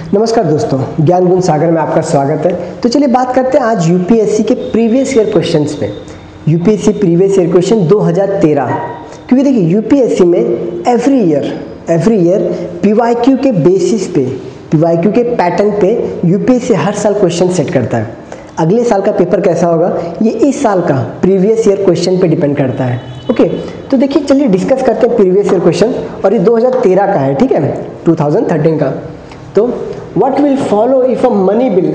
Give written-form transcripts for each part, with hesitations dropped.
नमस्कार दोस्तों, ज्ञान गुण सागर में आपका स्वागत है। तो चलिए बात करते हैं आज यूपीएससी के प्रीवियस ईयर क्वेश्चंस पे। यूपीएससी प्रीवियस ईयर क्वेश्चन 2013, क्योंकि देखिए यूपीएससी में एवरी ईयर पीवाईक्यू के बेसिस पे, पीवाईक्यू के पैटर्न पे यूपीएससी हर साल क्वेश्चन सेट करता है। अगले साल का पेपर कैसा होगा ये इस साल का प्रीवियस ईयर क्वेश्चन पे डिपेंड करता है। ओके, तो देखिए चलिए डिस्कस करते हैं प्रीवियस ईयर क्वेश्चन, और ये 2013 का है, ठीक है, 2013 का। तो what will follow if a money bill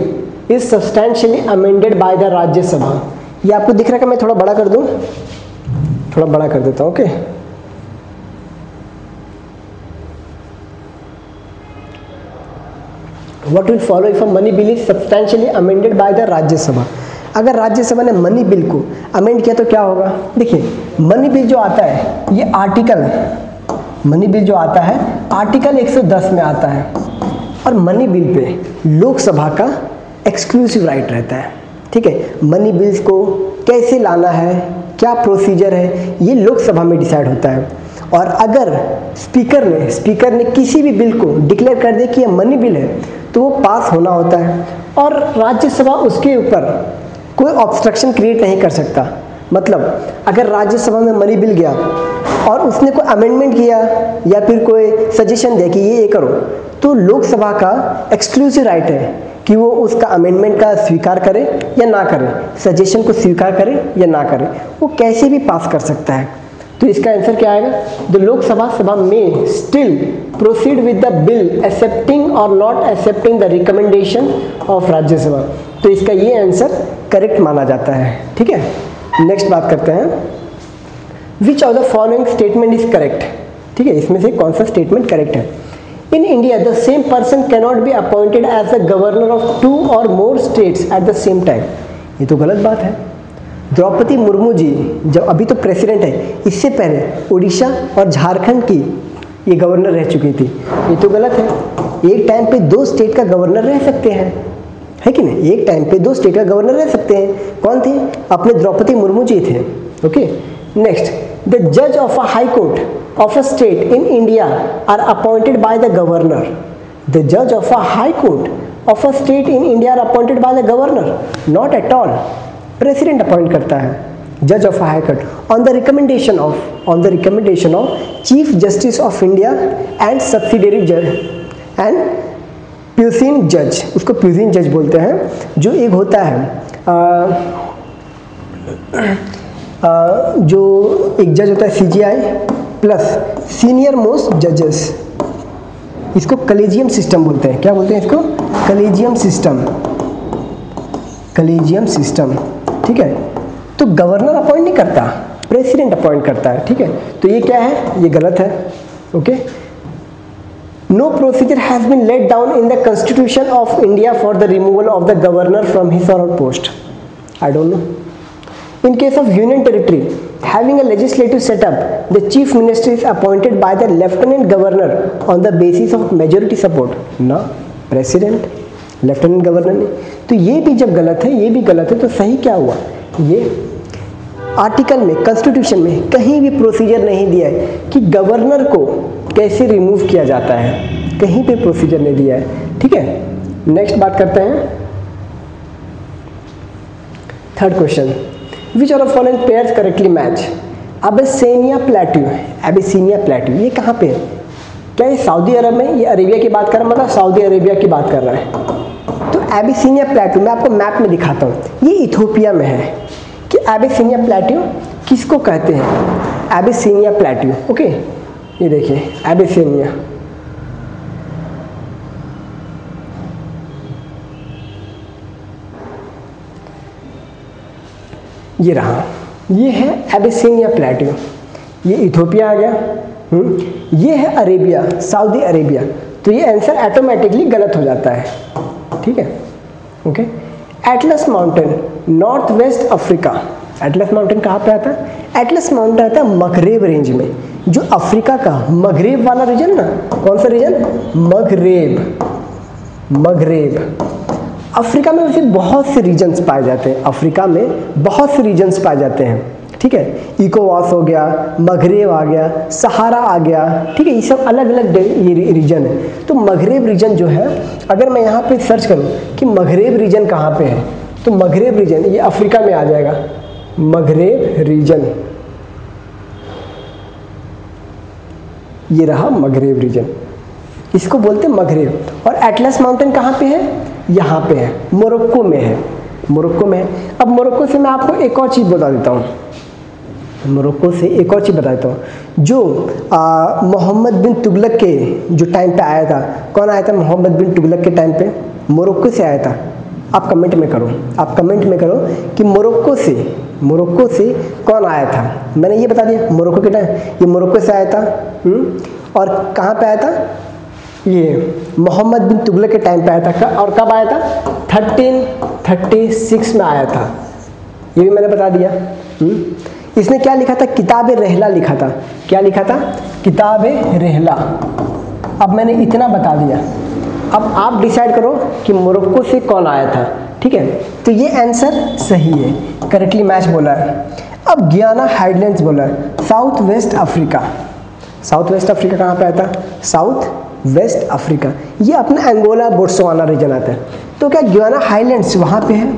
is substantially amended by the राज्य सभा। ये आपको दिख रहा है कि मैं थोड़ा बड़ा कर दूं, थोड़ा बड़ा कर देता हूं। Okay, what will follow if a money bill is substantially amended by the राज्य सभा। अगर राज्यसभा ने मनी बिल को अमेंड किया तो क्या होगा। देखिए मनी बिल जो आता है ये आर्टिकल, मनी बिल जो आता है आर्टिकल 110 में आता है, और मनी बिल पे लोकसभा का एक्सक्लूसिव राइट रहता है। ठीक है, मनी बिल्स को कैसे लाना है, क्या प्रोसीजर है, ये लोकसभा में डिसाइड होता है। और अगर स्पीकर ने किसी भी बिल को डिक्लेयर कर दे कि यह मनी बिल है तो वो पास होना होता है, और राज्यसभा उसके ऊपर कोई ऑब्स्ट्रक्शन क्रिएट नहीं कर सकता। मतलब अगर राज्यसभा में मनी बिल गया और उसने कोई अमेंडमेंट किया या फिर कोई सजेशन दिया कि ये करो, तो लोकसभा का एक्सक्लूसिव राइट है कि वो उसका अमेंडमेंट का स्वीकार करे या ना करे, सजेशन को स्वीकार करे या ना करे, वो कैसे भी पास कर सकता है। तो इसका आंसर क्या आएगा, द लोकसभा सभा में still proceed with the bill accepting or not accepting the recommendation of Rajya Sabha. तो इसका ये आंसर करेक्ट माना जाता है। ठीक है, नेक्स्ट बात करते हैं, विच of the following statement is correct. ठीक है, इसमें से कौन सा स्टेटमेंट करेक्ट है। In India, the same person cannot be appointed as the governor of 2 or more states at the same time। ये तो गलत बात है। द्रौपदी मुर्मू जी जब अभी तो प्रेसिडेंट है, इससे पहले उड़ीसा और झारखंड की ये गवर्नर रह चुकी थी। ये तो गलत है। एक टाइम पे 2 स्टेट का गवर्नर रह सकते हैं, है कि नहीं। एक टाइम पे 2 स्टेट का गवर्नर रह सकते हैं। कौन थे, अपने द्रौपदी मुर्मू जी थे। ओके, नेक्स्ट, द जज of a high court of a state in India are appointed by the governor। The judge of a high court of a state in India are appointed by the governor, not at all। President appoint करता है judge of a high court on the recommendation of Chief Justice of India and subsidiary judge and puisne judge। उसको puisne judge बोलते हैं, जो एक होता है जो एक जज होता है CJI प्लस सीनियर मोस्ट जजेस। इसको कलेजियम सिस्टम बोलते हैं। क्या बोलते हैं इसको, कलेजियम सिस्टम। ठीक है, तो गवर्नर अपॉइंट नहीं करता, प्रेसिडेंट अपॉइंट करता है। ठीक है, तो ये क्या है, ये गलत है। Okay, no procedure has been laid down in the constitution of India for the removal of the governor from his or her post. I don't know. In case of union territory having a legislative setup, the chief minister is appointed by the lieutenant governor on the basis of majority support, ना president, lieutenant governor ने। तो ये भी जब गलत है, ये भी गलत है, तो सही क्या हुआ, ये आर्टिकल में, कॉन्स्टिट्यूशन में कहीं भी प्रोसीजर नहीं दिया है कि गवर्नर को कैसे रिमूव किया जाता है, कहीं पे प्रोसीजर नहीं दिया है। ठीक है, नेक्स्ट बात करते हैं, third question, Which of the following pairs correctly match? Abyssinia Plateau ये कहाँ पे है, क्या ये सऊदी अरब में, ये अरेबिया की बात कर रहा है, मतलब सऊदी अरेबिया की बात कर रहा है। तो एबिसिनिया प्लेटू मैं आपको मैप में दिखाता हूँ, ये इथोपिया में है। कि एबिसिनिया प्लेटू किसको कहते हैं, एबिसिनिया प्लेटू। ओके, ये देखिए एबिसिनिया, ये रहा, ये है एबिसिनिया प्लेटू, ये इथोपिया आ गया। ये है अरेबिया, सऊदी अरेबिया। तो ये आंसर ऑटोमेटिकली गलत हो जाता है। ठीक है, okay. Atlas mountain, north west Africa. Atlas mountain कहाँ पे आता है, एटलस माउंटेन आता है मगरेब रेंज में, जो अफ्रीका का मगरेब वाला रीजन ना, कौन सा रीजन, मगरेब। अफ्रीका में वैसे बहुत से रीजन्स पाए जाते हैं, अफ्रीका में बहुत से रीजन्स पाए जाते हैं। ठीक ठीक है, इकोवास हो गया, मगरेब आ गया, सहारा आ गया, ठीक है, ये सब अलग अलग रीजन है। तो मगरेब रीजन जो है, अगर मैं यहाँ पे सर्च करूँ कि मगरेब रीजन कहाँ पे है, तो मगरेब रीजन ये अफ्रीका में आ जाएगा, मगरेब रीजन, ये रहा मगरेब रीजन, इसको बोलते हैं मगरेब। और एटलस माउंटेन कहाँ पे है, यहाँ पे है, मोरक्को में है, मोरक्को में है। अब मोरक्को से मैं आपको एक और चीज़ बता देता हूँ, मोरक्को से एक और चीज़ बता देता हूँ। जो मोहम्मद बिन तुगलक के जो टाइम पे आया था, कौन आया था मोहम्मद बिन तुगलक के टाइम पे, मोरक्को से आया था। आप कमेंट में करो, आप कमेंट में करो कि मोरक्को से कौन आया था। मैंने ये बता दिया मोरक्को के टाइम, ये मोरक्को से आया था। और कहाँ पे आया था, ये मोहम्मद बिन तुगलक के टाइम पे आया था। और कब आया था, 1336 में आया था, ये भी मैंने बता दिया। इसने क्या लिखा था, किताब रहला लिखा था। क्या लिखा था, किताब रहला। अब मैंने इतना बता दिया, अब आप डिसाइड करो कि मोरक्को से कौन आया था, ठीक है। तो ये आंसर सही है, करेक्टली मैच बोला है। अब गियाना हाइलैंड्स बोला है, south west Africa. South west Africa कहाँ पे आता है, साउथ वेस्ट अफ्रीका, ये अपना अंगोला बोट्सवाना रीजन आता है। तो क्या गियाना हाइलैंड्स वहाँ पे है,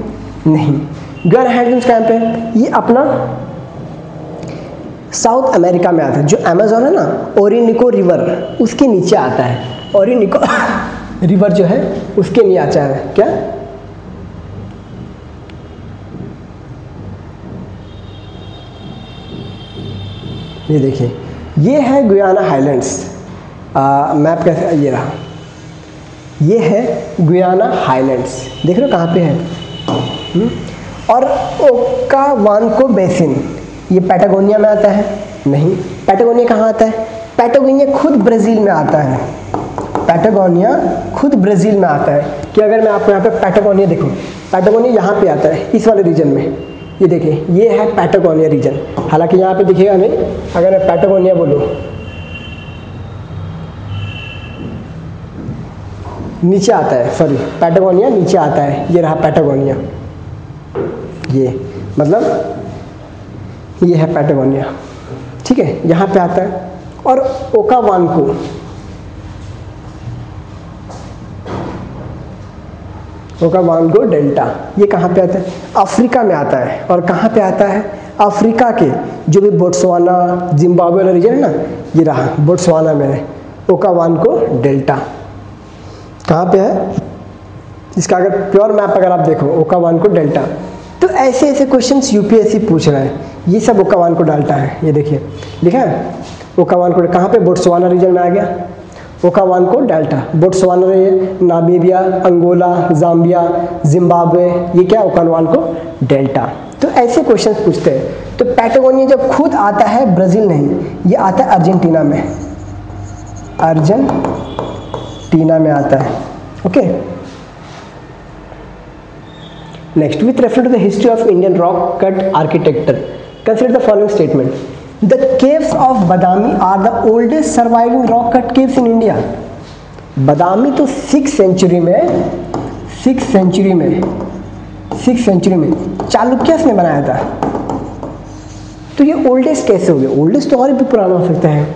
नहीं। गियाना हाइलैंड्स कहाँ पे है, ये अपना साउथ अमेरिका में आता है। जो अमेज़न है ना, ओरिनिको रिवर उसके नीचे आता है, ओरिनिको रिवर जो है उसके नीचे आता है। क्या, ये देखिए, ये है गुयाना हाइलैंड्स। मैप कैसे, ये रहा, ये है गुयाना हाइलैंड्स, देख रहे हो कहाँ पे है। और ओकावानको बेसिन, ये पैटागोनिया में आता है, नहीं। पैटागोनिया कहाँ आता है, पैटागोनिया खुद ब्राज़ील में आता है, पैटागोनिया खुद ब्राज़ील में आता है। कि अगर मैं आपको यहाँ पे पैटागोनिया देखूँ, पैटागोनिया यहाँ पे आता है, इस वाले रीजन में, ये देखिए, ये है पैटागोनिया रीजन। हालांकि यहाँ पे दिखेगा नहीं, अगर मैं पैटागोनिया बोलूँ, नीचे आता है, सॉरी, पैटागोनिया नीचे आता है, ये रहा पैटागोनिया, ये मतलब ये है पैटागोनिया, ठीक है, यहाँ पे आता है। और ओकावानको, ओकावानको डेल्टा, ये कहाँ पे आता है, अफ्रीका में आता है। और कहाँ पे आता है, अफ्रीका के जो भी बोट्सवाना, जिम्बाब्वे वाला रीजन है ना, ये रहा बोट्सवाना में है ओकावानको डेल्टा। कहाँ पे है, इसका अगर प्योर मैप अगर आप देखो, ओकावानको डेल्टा। तो ऐसे ऐसे क्वेश्चंस यूपीएससी पूछ रहा है, ये सब ओकावानको डेल्टा है, ये देखिए लिखा है ओकावानको, कहाँ पे, बोट्सवाना रीजन में आ गया Okavango delta. Botswana, Namibia, Angola, Zambia, Zimbabwe, ये क्या, ओकावानको डेल्टा। तो ऐसे क्वेश्चंस पूछते हैं। तो पैटागोनिया जब खुद आता है ब्राज़ील नहीं, ये आता है अर्जेंटीना में, अर्जेंटीना में आता है, okay. Next, with refer to the history of Indian rock cut architecture, consider the following statement. The caves of Badami are the oldest surviving rock cut caves in India. Badami तो 6th century में चालुक्यस ने बनाया था। तो ये ओल्डेस्ट कैसे हो गया, ओल्डेस्ट तो और भी पुराना हो सकता है।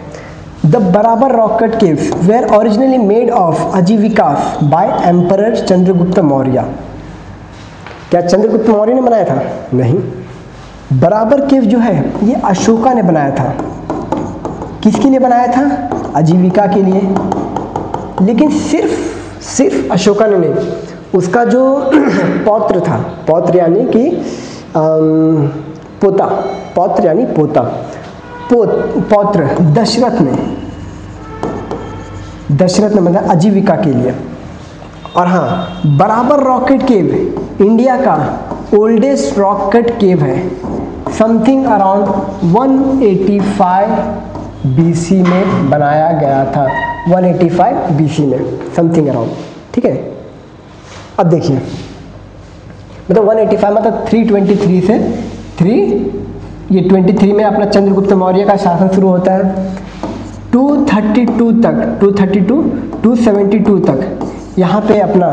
The Barabar rock cut caves were originally made of Ajivikas by emperor Chandragupta Maurya. क्या चंद्रगुप्त मौर्य ने बनाया था, नहीं। बराबर केव जो है ये अशोका ने बनाया था। किसके लिए बनाया था, आजीविका के लिए। लेकिन सिर्फ अशोका ने नहीं, उसका जो पौत्र था, पौत्र यानी कि पोता, पौत्र यानी पोता, पौत्र दशरथ ने बनाया आजीविका के लिए। और हाँ, बराबर रॉकेट केव इंडिया का ओल्डेस्ट रॉकेट केव है, समथिंग अराउंड 185 BC में बनाया गया था, 185 BC में समथिंग अराउंड, ठीक है। अब देखिए, मतलब 185 मतलब 323 से 323 में अपना चंद्रगुप्त मौर्य का शासन शुरू होता है। 272 तक यहाँ पे अपना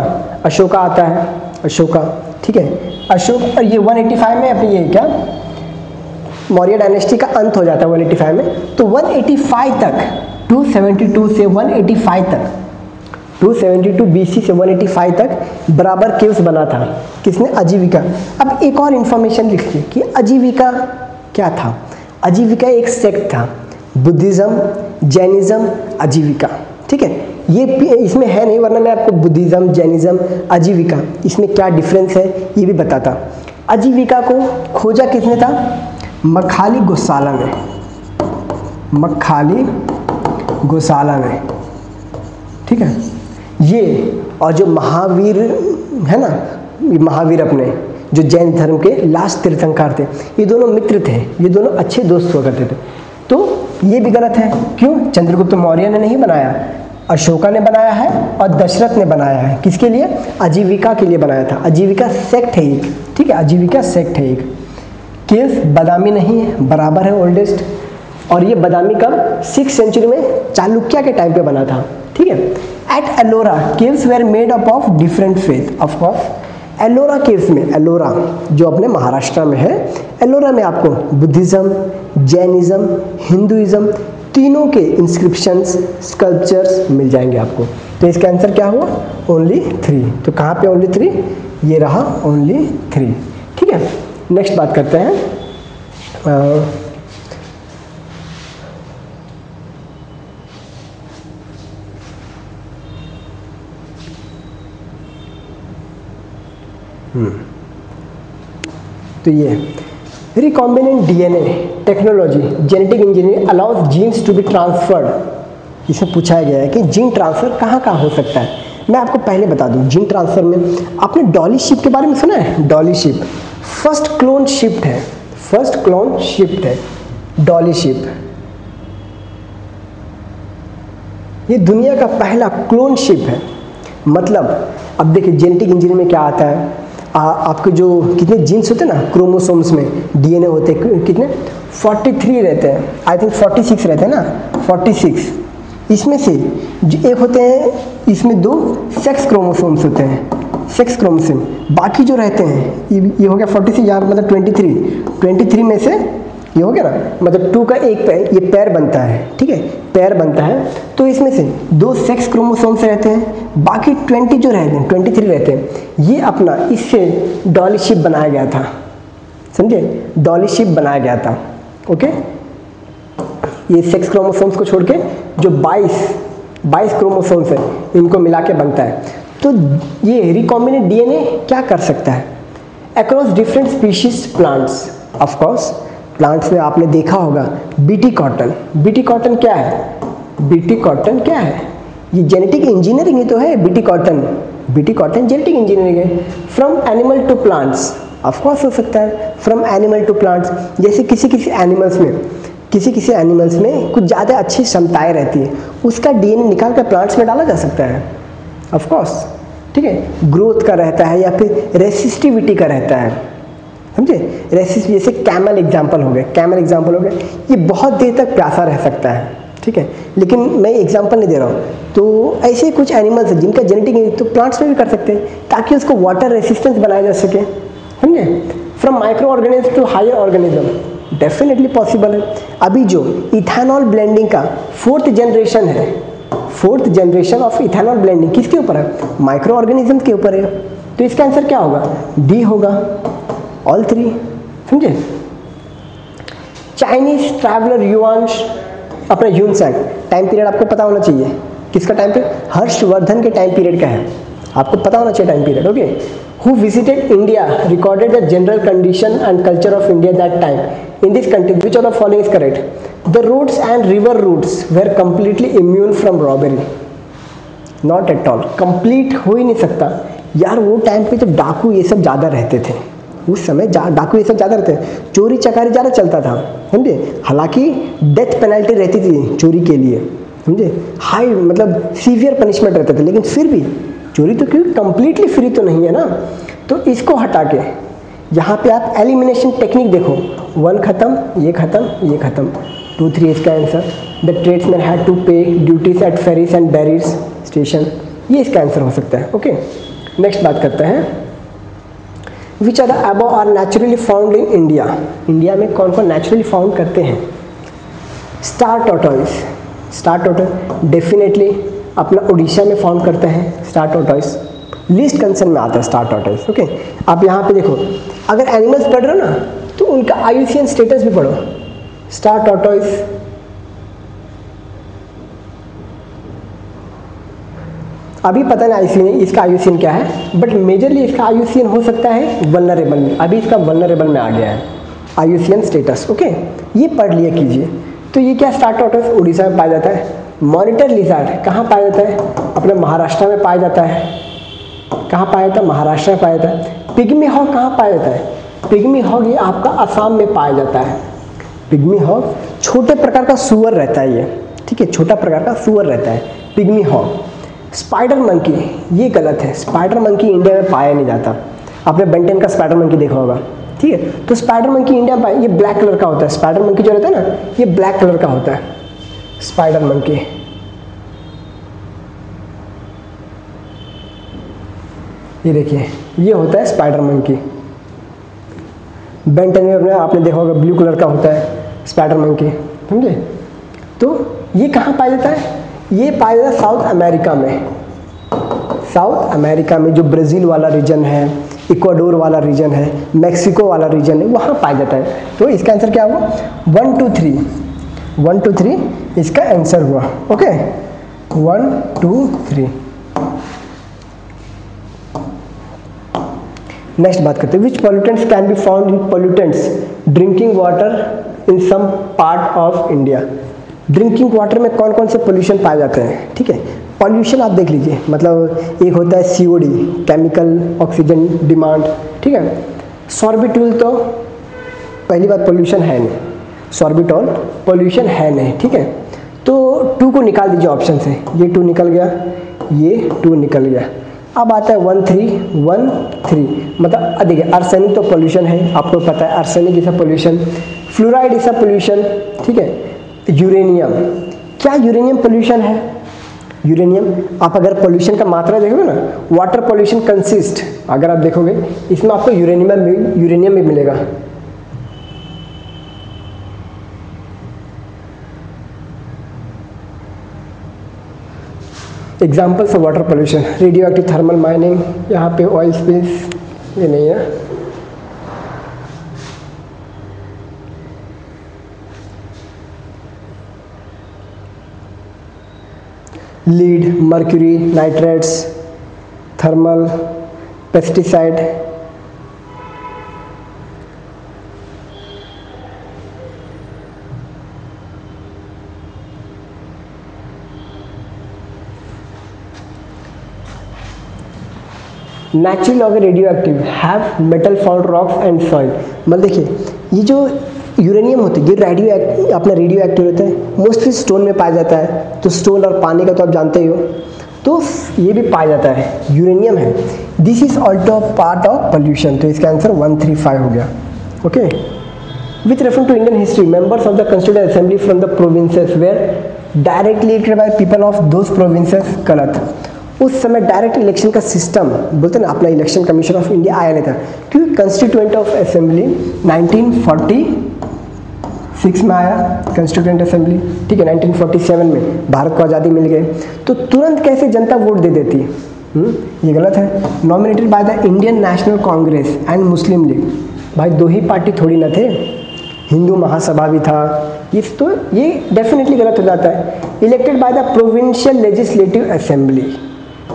अशोका आता है, अशोका, ठीक है। अशोक, और ये 185 में अपनी ये क्या मौर्य डायनेस्टी का अंत हो जाता है 185 में, तो 185 तक 272 से 185 तक 272 BC से 185 तक बराबर केव्स बना था। किसने? आजीविका। अब एक और इंफॉर्मेशन लिखिए कि आजीविका क्या था। आजीविका एक सेक्ट था, बुद्धिज्म, जैनिज्म, आजीविका। ठीक है, ये इसमें है नहीं, वरना मैं आपको बुद्धिज्म, जैनिज्म, आजीविका इसमें क्या डिफरेंस है ये भी बताता। आजीविका को खोजा किसने था? मखाली गोसाला ने, मखाली गोसाला ने। ठीक है, ये और जो महावीर है ना, ये महावीर अपने जो जैन धर्म के लास्ट तीर्थंकर थे, ये दोनों मित्र थे, ये दोनों अच्छे दोस्त हुआ करते थे। तो ये भी गलत है। क्यों? चंद्रगुप्त मौर्य ने नहीं बनाया, अशोका ने बनाया है और दशरथ ने बनाया है। किसके लिए? आजीविका के लिए बनाया था। आजीविका सेक्ट है एक। ठीक है, आजीविका सेक्ट है एक। केव्स बादामी नहीं है, बराबर है ओल्डेस्ट। और ये बादामी कब? 6th सेंचुरी में चालुक्य के टाइम पे बना था। ठीक है। At Ellora caves were made up of different faith. Of course Ellora caves में, एलोरा जो अपने महाराष्ट्र में है, एलोरा में आपको बुद्धिज्म, जैनिज्म, हिंदुइज्म तीनों के इंस्क्रिप्शंस, स्कल्पचर्स मिल जाएंगे आपको। तो इसका आंसर क्या हुआ? ओनली 3। तो कहाँ पे ओनली 3? ये रहा ओनली 3। ठीक है, नेक्स्ट बात करते हैं। तो ये recombinant DNA technology, genetic engineering allows genes to be transferred. इसमें पूछा गया है कि जीन ट्रांसफर कहाँ कहाँ हो सकता है। मैं आपको पहले बता दूं, जीन ट्रांसफर में आपने डॉली शिफ्ट के बारे में सुना है? Dolly shift first clone shift है, फर्स्ट क्लोन शिफ्ट है डॉली शिफ्ट। ये दुनिया का पहला क्लोन शिफ्ट है। मतलब अब देखिए जेनेटिक इंजीनियरिंग में क्या आता है, आपके जो कितने जीन्स होते हैं ना क्रोमोसोम्स में, डीएनए होते हैं कितने? 43 रहते हैं, आई थिंक 46 रहते हैं ना, 46। इसमें से जो एक होते हैं, इसमें 2 सेक्स क्रोमोसोम्स होते हैं, सेक्स क्रोमोसोम। बाकी जो रहते हैं ये हो गया 46, यहाँ मतलब 23 में से ये हो गया ना, मतलब 2 का एक पैर, ये पैर बनता है। ठीक है, पैर बनता है। तो इसमें से 2 सेक्स क्रोमोसोम्स रहते हैं, बाकी 20 जो रहते हैं, 23 रहते हैं। ये अपना इससे डॉली शिप बनाया गया था, समझे? डॉली शिप बनाया गया था। ओके, ये सेक्स क्रोमोसोम्स को छोड़ के जो 22 क्रोमोसोम्स है, इनको मिला के बनता है। तो ये रिकॉम्बिनेंट डीएनए क्या कर सकता है? Across different species plants. Of course plants में आपने देखा होगा बीटी कॉटन। बीटी कॉटन क्या है? बीटी कॉटन क्या है? ये जेनेटिक इंजीनियरिंग ही तो है BT cotton. BT cotton genetic engineering है। From animal to plants, of course हो सकता है फ्रॉम एनिमल टू प्लांट्स। जैसे किसी किसी एनिमल्स में कुछ ज़्यादा अच्छी क्षमताएं रहती है, उसका डीएनए निकाल कर प्लांट्स में डाला जा सकता है। ऑफ कोर्स, ठीक है, ग्रोथ का रहता है या फिर रेसिस्टिविटी का रहता है, समझे? रेसिस्ट, जैसे कैमल एग्जाम्पल हो गए, ये बहुत देर तक प्यासा रह सकता है। ठीक है, लेकिन मैं एग्जाम्पल नहीं दे रहा हूँ। तो ऐसे कुछ एनिमल्स हैं जिनका जेनेटिक तो प्लांट्स में भी कर सकते हैं, ताकि उसको वाटर रेसिस्टेंस बनाया जा सके, समझे? From micro organism to higher organism definitely possible है। अभी जो इथेनॉल ब्लेंडिंग का 4th जनरेशन है, 4th generation of ethanol blending किसके ऊपर है? माइक्रो ऑर्गेनिज्म के ऊपर है। तो इसका आंसर क्या होगा? डी होगा, ऑल 3, समझे? चाइनीज ट्रैवलर युआंश, अपना ह्यूनसैंग, टाइम पीरियड आपको पता होना चाहिए। किसका टाइम पीरियड? हर्षवर्धन के टाइम पीरियड का है, आपको पता होना चाहिए time period. Okay, who visited India, recorded the general condition and culture of India that time, in this country which of the following is correct? The routes and river routes were completely immune from robbery. Not at all, complete हो ही नहीं सकता यार। वो time पे तो डाकू ये सब ज़्यादा रहते थे, उस समय डाकू ये सब ज़्यादा रहते हैं, चोरी चकारी ज़्यादा चलता था, समझे? हालांकि डेथ पेनल्टी रहती थी चोरी के लिए, समझे? हाई मतलब सीवियर पनिशमेंट रहता था, लेकिन फिर भी चोरी तो क्योंकि कंप्लीटली फ्री तो नहीं है ना। तो इसको हटा के यहाँ पे आप एलिमिनेशन टेक्निक देखो, 1 खत्म, ये खत्म, ये खत्म, 2 3 इसका answer. The tradesman had to pay duties at ferries and barriers station, ये इसका आंसर हो सकता है। ओके, नेक्स्ट बात करते हैं। Which are the above are naturally found in India, India में कौन कौन नेचुरली फाउंड करते हैं? Star tortoise, star tortoise definitely अपना उड़ीसा में फाउंड करते हैं स्टार टॉर्टोइस, लीस्ट कंसर्न में आता है स्टार टॉर्टोइस। ओके, आप यहाँ पे देखो, अगर एनिमल्स पढ़ रहे हो ना तो उनका आईयूसीएन स्टेटस भी पढ़ो। स्टार टॉर्टोइस अभी पता नहीं आईयूसीएन इसका आईयूसीएन क्या है, बट मेजरली इसका आईयूसीएन हो सकता है वल्नरेबल में, अभी इसका वल्नरेबल में आ गया है आईयूसीएन स्टेटस। ओके, ये पढ़ लिया कीजिए। तो ये क्या स्टार टॉर्टोइस उड़ीसा में पाया जाता है। मॉनिटर लिजार्ड कहाँ पाया जाता है? अपने महाराष्ट्र में पाया जाता है। कहाँ पाया जाता है? महाराष्ट्र में पाया जाता है। पिग्मी हॉग कहाँ पाया जाता है? पिग्मी हॉग ये आपका असम में पाया जाता है। पिग्मी हॉग छोटे प्रकार का सुअर रहता है ये, ठीक है, छोटा प्रकार का सुअर रहता है पिग्मी हॉग। स्पाइडर मंकी ये गलत है, स्पाइडर मंकी इंडिया में पाया नहीं जाता। आपने बेंटेन का स्पाइडर मंकी देखा होगा, ठीक है, तो स्पाइडर मंकी इंडिया में पाया, ये ब्लैक कलर का होता है। स्पाइडर मंकी जो रहता है ना ये ब्लैक कलर का होता है स्पाइडर मंकी। ये देखिए ये होता है स्पाइडर मंकी। बेंटेन में अपने आपने देखा होगा ब्लू कलर का होता है स्पाइडर मंकी, समझे। तो ये कहाँ पाया जाता है? ये पाया जाता है साउथ अमेरिका में। साउथ अमेरिका में जो ब्राज़ील वाला रीजन है, इक्वाडोर वाला रीजन है, मैक्सिको वाला रीजन है, वहाँ पाया जाता है। तो इसका आंसर क्या हुआ? 1 2 3, 1 2 3 इसका आंसर हुआ। ओके, 1 2 3। नेक्स्ट बात करते हैं, which pollutants can be found in pollutants drinking water in some part of India. Drinking water में कौन कौन से पोल्यूशन पाए जाते हैं, ठीक है। पॉल्यूशन आप देख लीजिए, मतलब एक होता है सीओडी, केमिकल ऑक्सीजन डिमांड, ठीक है। सॉर्बिटॉल तो पहली बात पोल्यूशन है नहीं, सॉर्बिटॉल पोल्यूशन है नहीं, ठीक है। तो 2 को निकाल दीजिए ऑप्शन से, ये 2 निकल गया, ये 2 निकल गया। अब आता है 1 3 1 3, मतलब देखिए आर्सेनिक तो पोल्यूशन है, आपको पता है arsenic is a pollution, fluoride is a pollution, ठीक है। यूरेनियम, क्या यूरेनियम पोल्यूशन है? यूरेनियम आप अगर पोल्यूशन का मात्रा देखोगे ना, वाटर पोल्यूशन कंसिस्ट, अगर आप देखोगे इसमें आपको यूरेनियम भी मिलेगा। Examples of water pollution, radioactive thermal mining, यहाँ पे ऑयल स्पिल्स, ये नहीं है। Lead, mercury, nitrates, thermal, pesticide, natural और radioactive have metal found rocks and soil. मतलब देखिए ये जो यूरेनियम होती है ये रेडियो एक्टिव, अपना रेडियो एक्टिव रहता है, मोस्टली स्टोन में पाया जाता है। तो स्टोन और पानी का तो आप जानते ही हो, तो ये भी पाया जाता है, यूरेनियम है। This is also part of pollution, तो इसका आंसर 1 3 5 हो गया। Okay, with refer to Indian history, members of the constituent assembly from the provinces were directly elected by people of those provinces. गलत, उस समय डायरेक्ट इलेक्शन का system बोलते ना, अपना इलेक्शन कमीशन ऑफ इंडिया आया नहीं था, क्योंकि कॉन्स्टिट्यूएंट ऑफ असेंबली 1946 में आया कॉन्स्टिट्यूएंट असेंबली, ठीक है। 1947 में भारत को आज़ादी मिल गई, तो तुरंत कैसे जनता वोट दे देती, ये गलत है। Nominated by the Indian national Congress and Muslim league, भाई 2 ही पार्टी थोड़ी ना थे, हिंदू महासभा भी था, तो ये डेफिनेटली गलत हो जाता है। Elected by the provincial legislative assembly,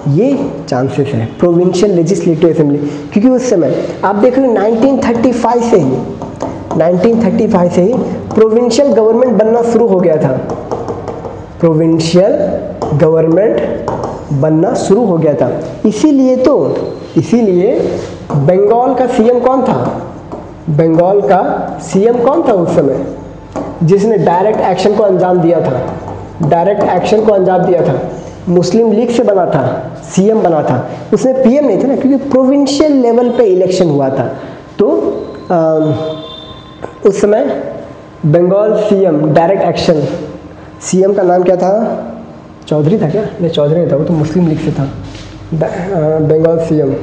ये चांसेस है प्रोविंशियल लेजिस्लेटिव असेंबली, क्योंकि उस समय आप देख रहे हो 1935 से ही प्रोविंशियल गवर्नमेंट बनना शुरू हो गया था। प्रोविंशियल गवर्नमेंट बनना शुरू हो गया था, इसीलिए बंगाल का सीएम कौन था? बंगाल का सीएम कौन था उस समय, जिसने डायरेक्ट एक्शन को अंजाम दिया था? मुस्लिम लीग से बना था, सीएम बना था, उसमें पीएम नहीं था ना, क्योंकि प्रोविंशियल लेवल पे इलेक्शन हुआ था। तो उस समय Bengal CM direct action, CM का नाम क्या था? चौधरी था क्या? नहीं चौधरी नहीं था, वो तो मुस्लिम लीग से था। बंगाल सीएम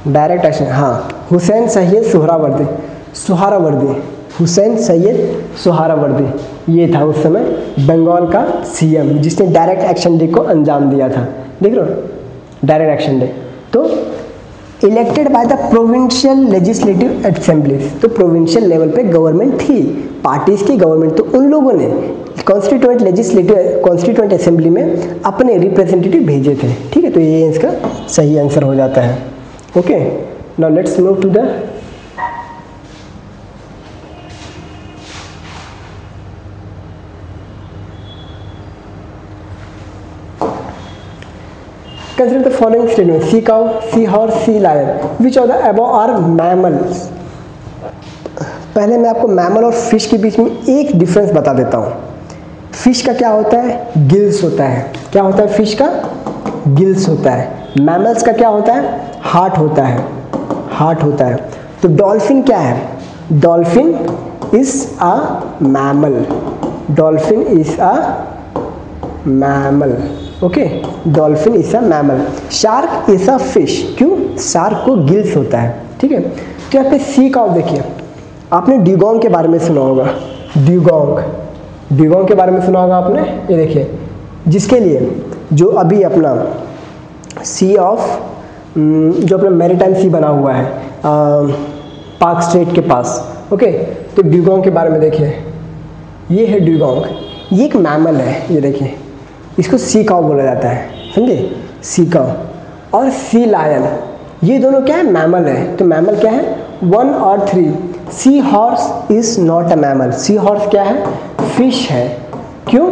डायरेक्ट एक्शन, हाँ, हुसैन सैयद सोहरावर्दी, हुसैन सैयद सोहरावर्दी, ये था उस समय बंगाल का सीएम जिसने डायरेक्ट एक्शन डे को अंजाम दिया था। देख रहे हो, डायरेक्ट एक्शन डे। तो elected by the provincial legislative assemblies, तो प्रोविंशियल लेवल पे गवर्नमेंट थी, पार्टीज की गवर्नमेंट, तो उन लोगों ने कॉन्स्टिट्यूएंट असेंबली में अपने रिप्रेजेंटेटिव भेजे थे। ठीक है, तो ये इसका सही आंसर हो जाता है। Okay, now let's move to the consider the following statement: sea cow, sea horse, sea lion, which of the above are mammals? पहले मैं आपको मैमल और फिश के बीच में एक डिफरेंस बता देता हूँ। फिश का क्या होता है? गिल्स होता है। क्या होता है? फिश का गिल्स होता है। मैमल्स का क्या होता है? हार्ट होता है, हार्ट होता है। तो डॉल्फिन क्या है? Dolphin is a mammal, dolphin is a mammal. Okay, dolphin is a mammal. Shark is a fish, क्यों? शार्क को गिल्स होता है। ठीक है, तो यहाँ पे सी काउ देखिए, आपने ड्यूगोंग के बारे में सुना होगा, ड्यूगोंग के बारे में सुना होगा आपने। ये देखिए, जिसके लिए जो अभी अपना सी ऑफ जो अपना मैरीटाइम सी बना हुआ है पार्क स्ट्रेट के पास। ओके, तो ड्यूगोंग के बारे में देखिए, ये है ड्यूगोंग, ये एक मैमल है। ये देखिए, इसको सी काउ बोला जाता है, समझे? सी काउ और सी लायन, ये दोनों क्या है? मैमल है। तो मैमल क्या है? 1 और 3। Sea horse is not a mammal, sea horse क्या है? फिश है। क्यों?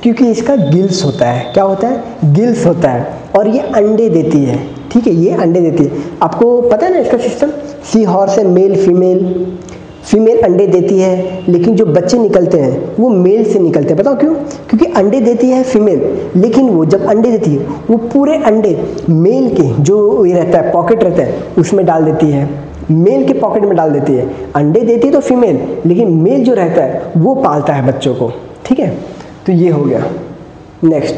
क्योंकि इसका गिल्स होता है। क्या होता है? गिल्स होता है, और ये अंडे देती है। ठीक है, ये अंडे देती है। आपको पता है ना इसका सिस्टम? सी हॉर्स है मेल फीमेल, फीमेल अंडे देती है, लेकिन जो बच्चे निकलते हैं वो मेल से निकलते हैं। बताओ क्यों? क्योंकि अंडे देती है फीमेल, लेकिन वो जब अंडे देती है वो पूरे अंडे मेल के जो ये रहता है पॉकेट रहता है उसमें डाल देती है, मेल के पॉकेट में डाल देती है। अंडे देती है तो फीमेल, लेकिन मेल जो रहता है वो पालता है बच्चों को। ठीक है, तो ये हो गया। Next,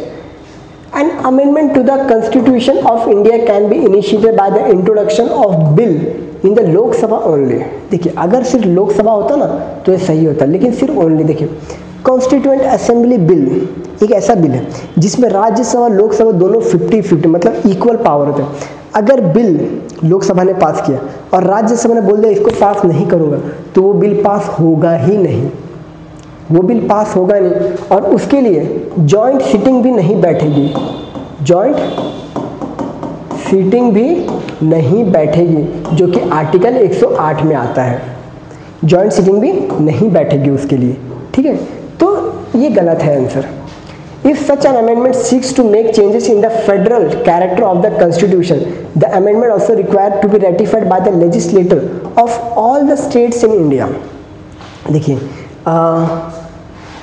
an amendment to the constitution of India can be initiated by the introduction of bill in the Lok Sabha only. देखिए, अगर सिर्फ लोकसभा होता ना तो ये सही होता, लेकिन सिर्फ ओनली। देखिए, कॉन्स्टिट्यूएंट असेंबली बिल एक ऐसा बिल है जिसमें राज्यसभा लोकसभा दोनों 50-50 मतलब इक्वल पावर होते हैं। अगर बिल लोकसभा ने पास किया और राज्यसभा ने बोल दिया इसको पास नहीं करूँगा, तो वो बिल पास होगा ही नहीं, वो बिल पास होगा नहीं। और उसके लिए जॉइंट सीटिंग भी नहीं बैठेगी, जॉइंट सीटिंग भी नहीं बैठेगी, जो कि आर्टिकल 108 में आता है। जॉइंट सीटिंग भी नहीं बैठेगी उसके लिए। ठीक है, तो ये गलत है answer. If such an amendment seeks to make changes in the federal character of the constitution, the amendment also required to be ratified by the legislature of all the states in India. देखिए,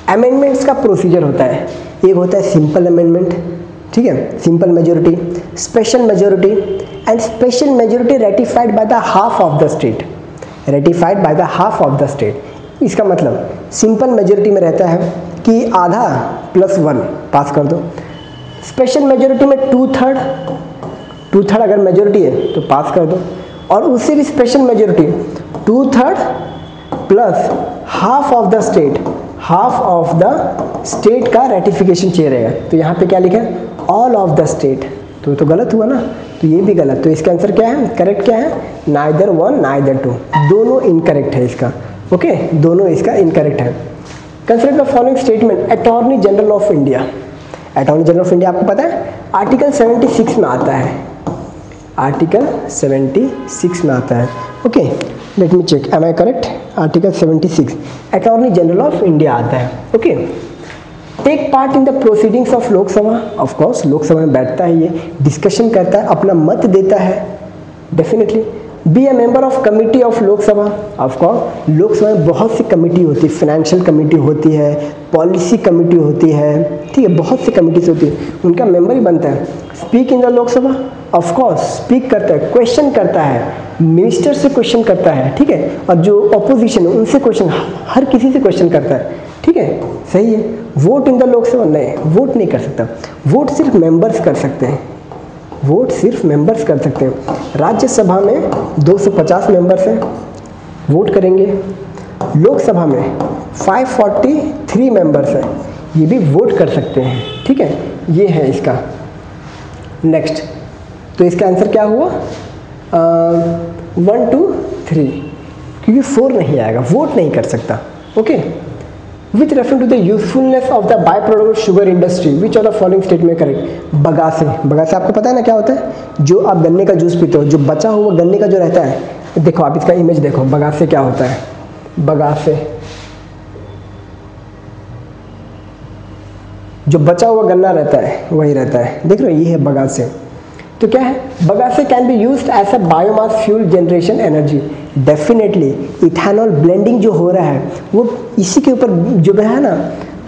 amendments का procedure होता है, एक होता है simple amendment, ठीक है, simple majority, special majority and special majority ratified by the half of the state, ratified by the half of the state. इसका मतलब सिंपल मेजोरिटी में रहता है कि आधा +1 पास कर दो, स्पेशल मेजोरिटी में 2/3 अगर मेजोरिटी है तो पास कर दो, और उससे भी special majority 2/3 plus half of the state, half of the state का रेटिफिकेशन चाहिए रहेगा। तो यहाँ पे क्या लिखा है? All of the state. तो गलत हुआ ना, तो ये भी गलत। तो इसका आंसर क्या है? करेक्ट क्या है? नाइदर 1 नाइदर 2, दोनों इनकरेक्ट है इसका। ओके, दोनों इसका इनकरेक्ट है। Consider the following statement. Attorney general of India, attorney general of India आपको पता है आर्टिकल 76 में आता है, आर्टिकल 76 में आता है। Okay, let me check, am I correct? Article 76 attorney general of India आता है। Okay, take part in the proceedings of Lok Sabha, of course Lok Sabha में बैठता है, ये डिस्कशन करता है, अपना मत देता है definitely. Be a member of committee of Lok Sabha, of course Lok Sabha में बहुत सी कमिटी होती है, फाइनेंशियल कमिटी होती है, पॉलिसी कमिटी होती है, ठीक है, बहुत सी कमिटीज होती है, उनका मेंबर ही बनता है। Speak in the Lok Sabha, of course speak करता है, क्वेश्चन करता है, मिनिस्टर से क्वेश्चन करता है, ठीक है, और जो अपोजिशन है उनसे क्वेश्चन, हर किसी से क्वेश्चन करता है, ठीक है, सही है। वोट इन द लोकसभा, नहीं, वोट नहीं कर सकता, वोट सिर्फ मेंबर्स कर सकते हैं, वोट सिर्फ मेंबर्स कर सकते हैं। राज्यसभा में 250 मेंबर्स हैं, वोट करेंगे। लोकसभा में 543 मेंबर्स हैं, ये भी वोट कर सकते हैं। ठीक है, ये है इसका। नेक्स्ट, तो इसका आंसर क्या हुआ? 1 2 3, क्योंकि 4 नहीं आएगा, वोट नहीं कर सकता। Okay, with reference to the usefulness of the by product of sugar industry which of the following state में करेक्ट? बगासे। बगासे आपको पता है ना क्या होता है? जो आप गन्ने का जूस पीते हो, जो बचा हुआ गन्ने का जो रहता है, देखो आप इसका इमेज देखो, बगासे क्या होता है? बगासे, जो बचा हुआ गन्ना रहता है वही रहता है, देख रहे हो, ये है बगासे। तो क्या है? Bagasse can be used as a biomass fuel generation energy. Definitely ethanol blending जो हो रहा है वो इसी के ऊपर जो है ना,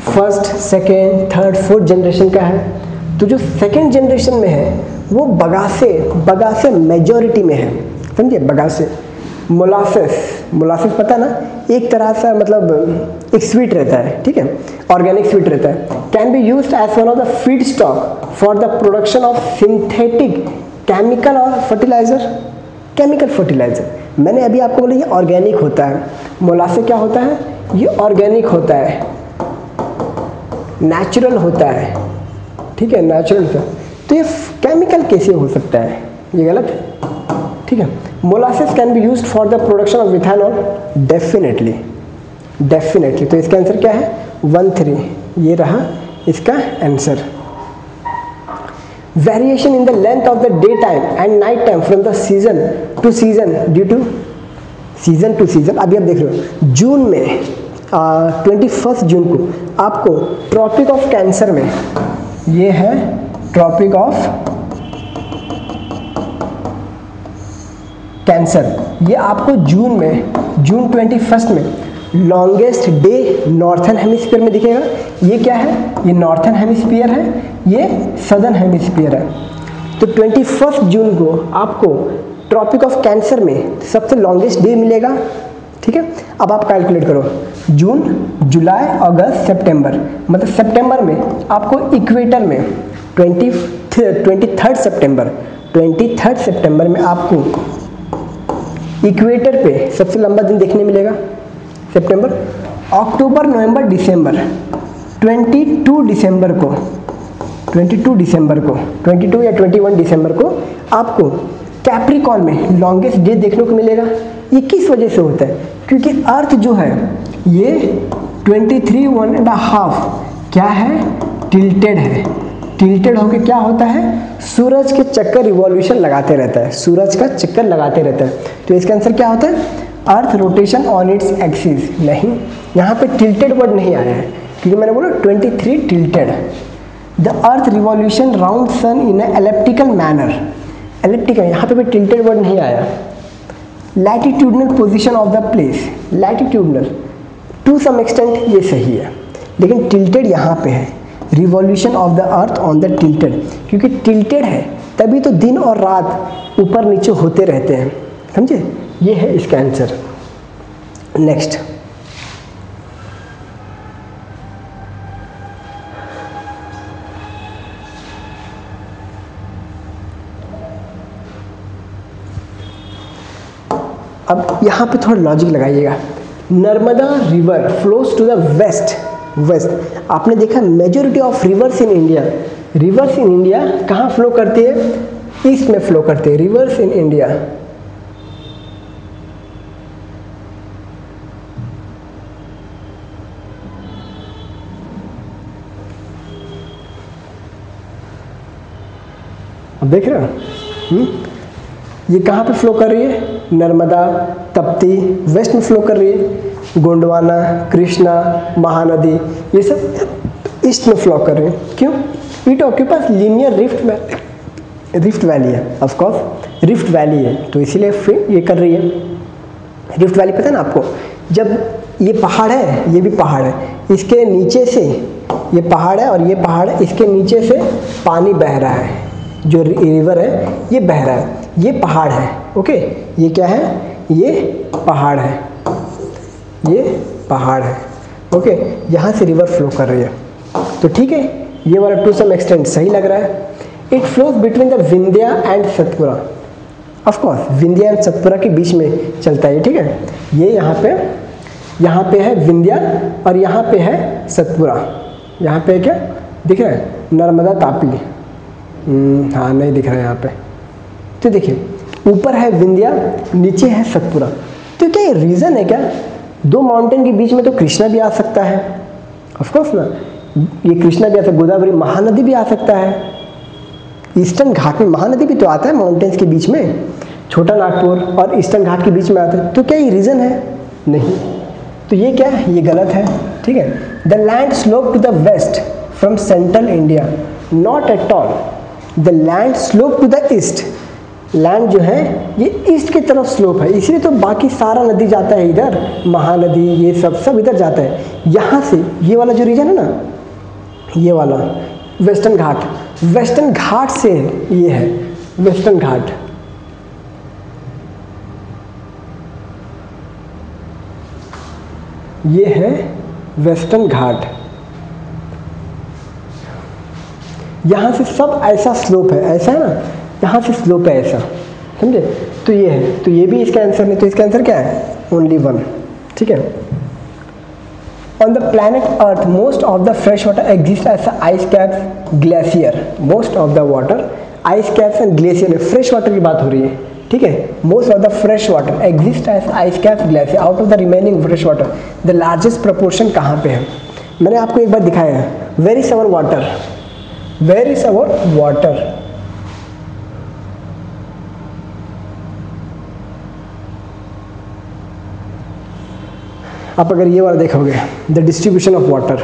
first second third fourth generation का है। तो जो सेकेंड जनरेशन में है वो बगासे मेजॉरिटी में है, समझे? बगासे। मोलासेस पता ना, एक तरह से मतलब एक स्वीट रहता है, ठीक है, ऑर्गेनिक स्वीट रहता है। Can be used as one of the feed stock for the production of synthetic chemical और फर्टिलाइजर। मैंने अभी आपको बोला ये ऑर्गेनिक होता है, मोलासेस क्या होता है? ये ऑर्गेनिक होता है, नेचुरल होता है, ठीक है, नेचुरल होता है। तो ये केमिकल कैसे हो सकता है? ये गलत है, ठीक है। Molasses can be used for the production of ethanol, definitely. तो इसका आंसर क्या है? 1 3, ये रहा इसका answer. Variation in the length of the day time and night time from the season to season due to season. अभी आप देख रहे हो जून में 21 जून को आपको ट्रॉपिक ऑफ कैंसर में, ये है ट्रॉपिक ऑफ कैंसर, ये आपको जून 21 में लॉन्गेस्ट डे नॉर्थन हेमिस्फीयर में दिखेगा। ये क्या है? ये नॉर्थन हेमिस्फीयर है, ये सदर्न हेमिस्फीयर है। तो 21 जून को आपको ट्रॉपिक ऑफ कैंसर में सबसे लॉन्गेस्ट डे मिलेगा, ठीक है। अब आप कैलकुलेट करो, जून, जुलाई, अगस्त, सितंबर, मतलब सितंबर में आपको इक्वेटर में 23 सितंबर में आपको इक्वेटर पे सबसे लंबा दिन देखने मिलेगा, सितंबर। अक्टूबर, नवंबर, दिसंबर, 22 दिसंबर को 22 या 21 दिसंबर को आपको कैप्रिकॉर्न में लॉन्गेस्ट डे देखने को मिलेगा। ये किस वजह से होता है? क्योंकि अर्थ जो है ये 23.5 क्या है? टिल्टेड है। टिल्टेड होके क्या होता है? सूरज के चक्कर रिवॉल्यूशन लगाते रहता है, सूरज का चक्कर लगाते रहता है। तो इसका आंसर क्या होता है? Earth rotation on its axis. नहीं, यहाँ पे टिल्टेड वर्ड नहीं आया है, क्योंकि मैंने बोला 23 tilted. The earth revolution round sun in elliptical manner. Elliptical, यहाँ पे भी टिल्टेड वर्ड नहीं आया। Latitudinal position of the place, latitudinal to some extent ये सही है, लेकिन टिल्टेड यहाँ पे है। Revolution of the earth on the tilted, क्योंकि टिल्टेड है तभी तो दिन और रात ऊपर नीचे होते रहते हैं, समझे? ये है इसका आंसर। नेक्स्ट, अब यहाँ पे थोड़ा लॉजिक लगाइएगा। Narmada river flows to the west. आपने देखा majority of rivers in India कहाँ फ्लो करती है? ईस्ट में फ्लो करती है रिवर्स इन इंडिया। अब देख रहे हो ये कहाँ पे फ्लो कर रही है? नर्मदा, तप्ती, वेस्ट में फ्लो कर रही है। गोंडवाना, कृष्णा, महानदी, ये सब ईस्ट में फ्लो कर रहे हैं। क्यों? It occupies linear rift valley है, ऑफ कोर्स रिफ्ट वैली है, तो इसीलिए ये कर रही है। रिफ्ट वैली पता है ना आपको? जब ये पहाड़ है, ये भी पहाड़ है, इसके नीचे से ये पहाड़ है और ये पहाड़ है, इसके नीचे से पानी बह रहा है, जो रिवर है ये बह रहा है, ये पहाड़ है। ओके, ये क्या है? ये पहाड़ है, ये पहाड़ है। ओके, यहाँ से रिवर फ्लो कर रही है, तो ठीक है, ये वाला टू सम एक्सटेंट सही लग रहा है। It flows between the Vindhya and Satpura. Of course Vindhya and Satpura के बीच में चलता है, ठीक है। ये यहाँ पे है विंध्या और यहाँ पे है सतपुरा। यहाँ पे क्या दिख रहा है? नर्मदा तापी। हाँ नहीं दिख रहा है यहाँ पे। तो देखिए ऊपर है विंध्या, नीचे है सतपुरा। तो क्या ये रीज़न है क्या? दो माउंटेन के बीच में तो कृष्णा भी आ सकता है, ऑफ कोर्स ना, ये कृष्णा भी आ सकता है, गोदावरी महानदी भी आ सकता है। ईस्टर्न घाट में महानदी भी तो आता है माउंटेन्स के बीच में, छोटा नागपुर और ईस्टर्न घाट के बीच में आता है। तो क्या ये रीज़न है? नहीं। तो ये क्या है? ये गलत है, ठीक है। The land slope to the west from central India, not at all. The land slope to the east, land जो है ये ईस्ट की तरफ स्लोप है, इसलिए तो बाकी सारा नदी जाता है इधर, महानदी ये सब इधर जाता है। यहाँ से ये वाला जो रीजन है ना, ये वाला वेस्टर्न घाट, वेस्टर्न घाट से ये है वेस्टर्न घाट। ये है वेस्टर्न घाट। यहाँ से सब ऐसा स्लोप है, ऐसा है ना, यहाँ से स्लोप है ऐसा, समझे। तो ये है, तो ये भी इसका आंसर नहीं। तो इसका आंसर क्या है? ओनली वन, ठीक है। On the planet earth most of the fresh water exist as ice caps glacier. Most of the water ice caps and glacier में फ्रेश वाटर की बात हो रही है, ठीक है। Most of the fresh water exist as ice caps glacier out of the remaining fresh water. The largest proportion कहाँ पे है? मैंने आपको एक बार दिखाया है, where is our water, where is our water. आप अगर ये वाला देखोगे द डिस्ट्रीब्यूशन ऑफ वाटर,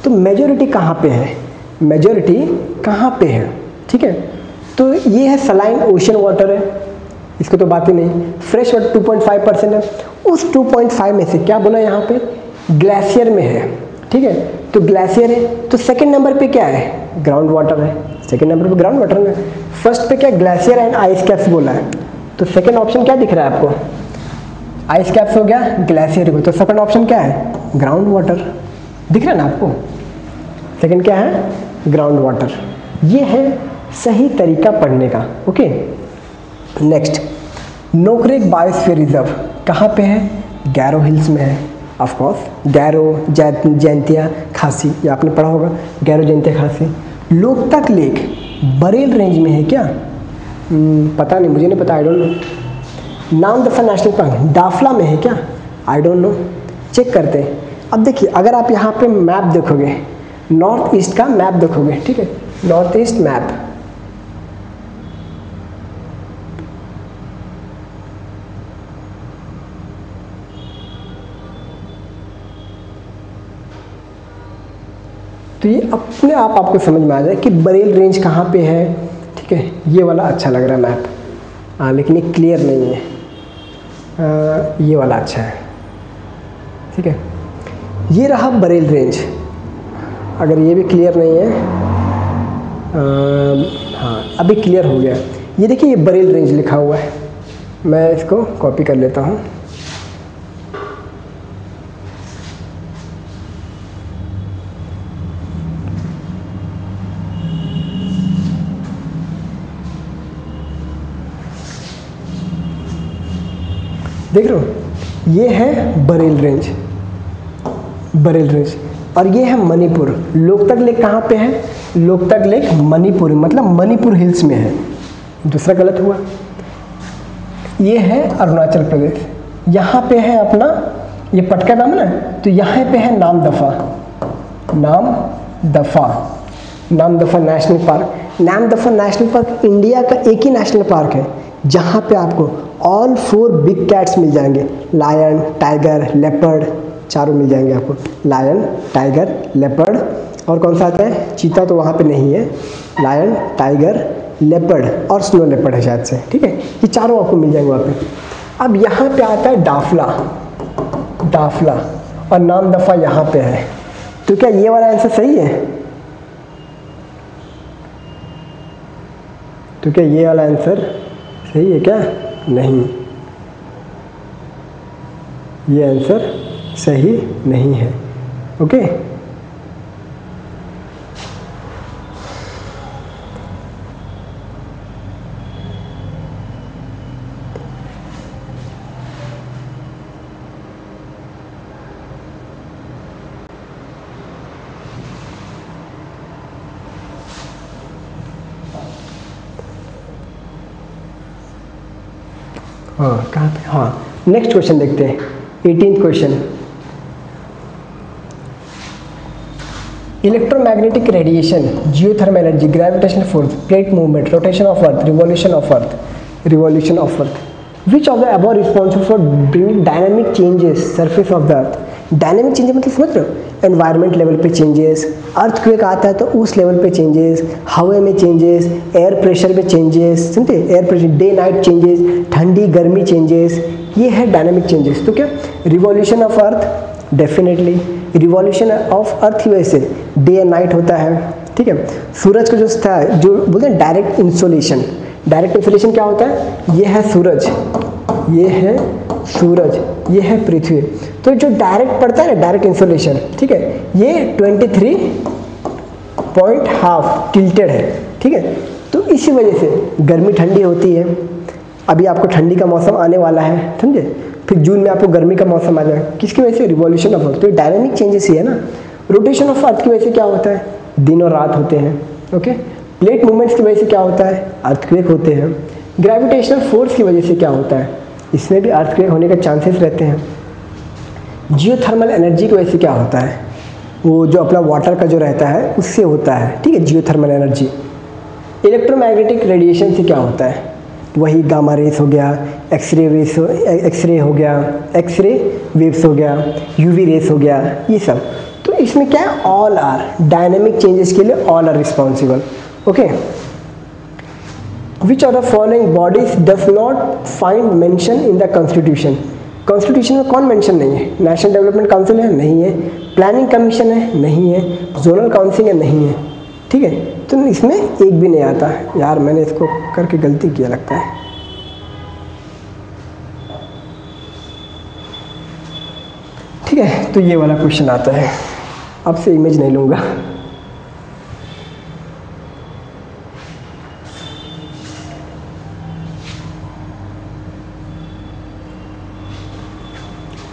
तो मेजॉरिटी कहाँ पे है? मेजॉरिटी कहाँ पे है, ठीक है। तो ये है सलाइन ओशन वाटर है, इसको तो बात ही नहीं। फ्रेश वाटर 2.5% है, उस 2.5 में से क्या बोला यहाँ पे? ग्लेशियर में है, ठीक है। तो ग्लेशियर है, तो सेकंड नंबर पे क्या है? ग्राउंड वाटर है। सेकंड नंबर पे ग्राउंड वाटर है। फर्स्ट पे क्या? ग्लेशियर एंड आइस कैप्स बोला है। तो सेकंड ऑप्शन क्या दिख रहा है आपको? आइस कैप्स हो गया, ग्लेशियर को। तो सेकंड ऑप्शन क्या है? Ground water. दिख रहा है ना आपको? सेकंड क्या है? Ground water. ये है सही तरीका पढ़ने का, okay. Next, Nokrek biosphere reserve कहाँ पे है? गैरो हिल्स में है, ऑफ कोर्स। गैरो, जैंतिया, खासी, ये आपने पढ़ा होगा, गैरो, जैंतिया, खासी। लोकतक लेक बरेल रेंज में है क्या? पता नहीं, मुझे नहीं पता, आई don't no. Namdapha national park Dafla में है क्या? आई डोंट नो, चेक करते हैं। अब देखिए, अगर आप यहाँ पे मैप देखोगे, नॉर्थ ईस्ट का मैप देखोगे, ठीक है, नॉर्थ ईस्ट मैप, तो ये अपने आप आपको समझ में आ जाए कि बरेल रेंज कहाँ पे है, ठीक है। ये वाला अच्छा लग रहा है मैप, हाँ, लेकिन ये क्लियर नहीं है। ये वाला अच्छा है, ठीक है। ये रहा बरेल रेंज, अगर ये भी क्लियर नहीं है, हाँ अभी क्लियर हो गया। ये देखिए, ये बरेल रेंज लिखा हुआ है, मैं इसको कॉपी कर लेता हूँ। देख रहे हो, ये है बरेल रेंज, बरेल रेंज, और ये है मणिपुर। लोकतक लेक कहाँ पे है? लोकतक लेक मणिपुर, मतलब मणिपुर हिल्स में है। दूसरा गलत हुआ। ये है अरुणाचल प्रदेश, यहाँ पे है अपना ये पटका नाम है ना, तो यहाँ पे है Namdapha, Namdapha national park. Namdapha national park India का एक ही नेशनल पार्क है जहाँ पे आपको ऑल 4 बिग कैट्स मिल जाएंगे, लायन, टाइगर, लेपर्ड, चारों मिल जाएंगे आपको। लायन, टाइगर, लेपर्ड, और कौन सा आता है? चीता तो वहाँ पे नहीं है। लायन, टाइगर, लेपर्ड और स्नो लेपर्ड है शायद से, ठीक है। ये चारों आपको मिल जाएंगे वहाँ पे। अब यहाँ पे आता है डाफला, डाफला, और नामदफा यहाँ पे है। तो क्या ये वाला आंसर सही है? तो क्या ये वाला आंसर सही है क्या? नहीं, ये आंसर सही नहीं है, ओके। हाँ कहाँ पे, हाँ नेक्स्ट क्वेश्चन देखते हैं, 18th question. Electromagnetic radiation, geothermal energy, gravitational force, plate movement, rotation of earth, revolution of earth, which of the above responsible for bringing dynamic changes surface of the earth. Dynamic changes मतलब समझ रहे हो, environment level पे changes, earthquake आता है तो उस level पे चेंजेस, हवा में चेंजेस, एयर प्रेशर में चेंजेस, समझे, air pressure, day night changes, ठंडी गर्मी चेंजेस, ये है डायनामिक चेंजेस। तो क्या revolution of earth, definitely revolution of earth की वजह से डे एंड नाइट होता है, ठीक है। सूरज का जो था, जो बोलते हैं डायरेक्ट इंसोलेशन, डायरेक्ट इंसोलेशन क्या होता है, ये है सूरज, ये है सूरज, ये है पृथ्वी, तो जो डायरेक्ट पड़ता है ना डायरेक्ट इंसोलेशन, ठीक है, ये 23.5 टिल्टेड है, ठीक है। तो इसी वजह से गर्मी ठंडी होती है। अभी आपको ठंडी का मौसम आने वाला है, समझे, फिर जून में आपको गर्मी का मौसम आ जाएगा, किसकी वजह से, रिवॉल्यूशन ऑफ अर्थ। तो डायनामिक चेंजेस ही है ना। रोटेशन ऑफ अर्थ की वजह से क्या होता है, दिन और रात होते हैं, ओके। प्लेट मूवमेंट्स की वजह से क्या होता है, अर्थक्वेक होते हैं। ग्रेविटेशनल फोर्स की वजह से क्या होता है, इसमें भी अर्थक्वेक होने के चांसेस रहते हैं। जियोथर्मल एनर्जी की वजह से क्या होता है, वो जो अपना वाटर का जो रहता है उससे होता है, ठीक है, जियोथर्मल एनर्जी। इलेक्ट्रोमैग्नेटिक रेडिएशन से क्या होता है, वही गामा रेस हो गया, एक्सरे हो गया, एक्सरे वेव्स हो गया, यूवी रेस हो गया, ये सब। तो इसमें क्या है, ऑल आर डायनेमिक चेंजेस के लिए all are responsible, okay. Which of the following bodies does not find mention in the constitution. Constitution में कौन मेंशन नहीं है, नेशनल डेवलपमेंट काउंसिल है, नहीं है, प्लानिंग कमीशन है, नहीं है, जोनल काउंसिल है, नहीं है, ठीक है। तो इसमें एक भी नहीं आता यार, मैंने इसको करके गलती किया लगता है। ठीक है, तो ये वाला क्वेश्चन आता है, अब से इमेज नहीं लूँगा।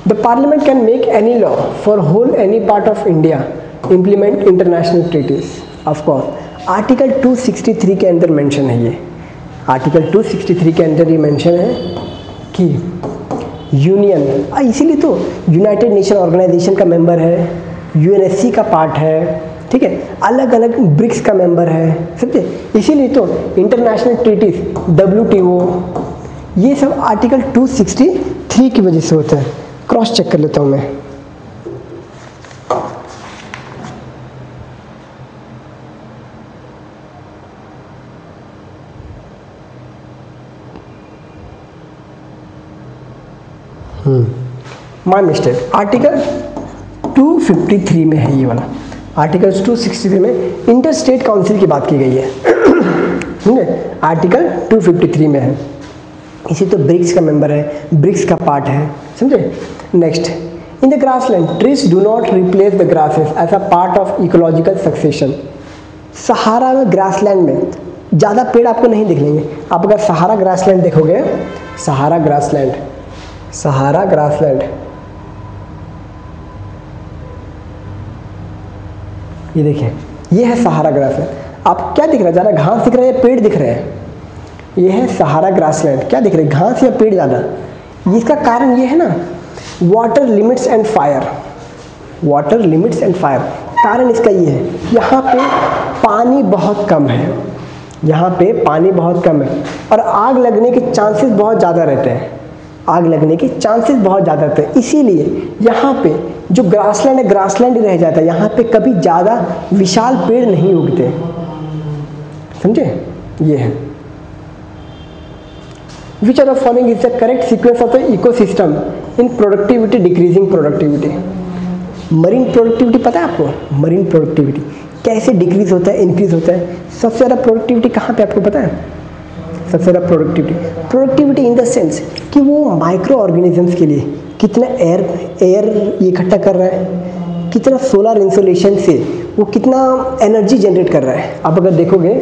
The Parliament can make any law for whole any part of India implement international treaties. Of course, article 263 के अंदर मेंशन है ये, आर्टिकल 263 के अंदर ये मेंशन है कि यूनियन, इसीलिए तो यूनाइटेड नेशन ऑर्गेनाइजेशन का मेंबर है, यूएनएससी का पार्ट है, ठीक है, अलग अलग ब्रिक्स का मेंबर है, समझे, इसीलिए तो इंटरनेशनल ट्रीटीज, WTO, ये सब आर्टिकल 263 की वजह से होता है। क्रॉस चेक कर लेता हूँ मैं। माय मिस्टेक, आर्टिकल 253 में है ये वाला, आर्टिकल 263 में इंटर स्टेट काउंसिल की बात की गई है, ठीक है, आर्टिकल 253 में है, इसी तो ब्रिक्स का मेंबर है, ब्रिक्स का पार्ट है, समझे। Next, in the grassland trees do not replace the grasses as a part of ecological succession. Sahara में, ग्रासलैंड में ज़्यादा पेड़ आपको नहीं दिखेंगे। आप अगर सहारा ग्रासलैंड देखोगे, सहारा ग्रासलैंड, सहारा ग्रासलैंड, ये देखिए, ये है सहारा ग्रासलैंड। आप क्या दिख रहा है, ज़्यादा घास दिख रहा है या पेड़ दिख रहे हैं, ये है सहारा ग्रासलैंड, क्या दिख रहा है, घास या पेड़ ज़्यादा। इसका कारण ये है ना, water limits and fire, water limits and fire, कारण इसका ये है, यहाँ पे पानी बहुत कम है, यहाँ पे पानी बहुत कम है और आग लगने के चांसेस बहुत ज़्यादा रहते हैं, आग लगने के चांसेस बहुत ज़्यादा रहते हैं, इसीलिए यहाँ पे जो ग्रासलैंड है, ग्रासलैंड ही रह जाता है, यहाँ पे कभी ज़्यादा विशाल पेड़ नहीं उगते, समझे, ये है। Which of the following is the correct sequence of the ecosystem in productivity decreasing productivity? Marine productivity पता है आपको, मरीन प्रोडक्टिविटी कैसे डिक्रीज होता है, इंक्रीज होता है। सबसे ज़्यादा प्रोडक्टिविटी कहाँ पे आपको पता है, सबसे ज़्यादा प्रोडक्टिविटी इन द सेंस कि वो माइक्रो ऑर्गेनिजम्स के लिए कितना एयर इकट्ठा कर रहा है, कितना सोलर इंसोलेशन से वो कितना एनर्जी जनरेट कर रहा है। आप अगर देखोगे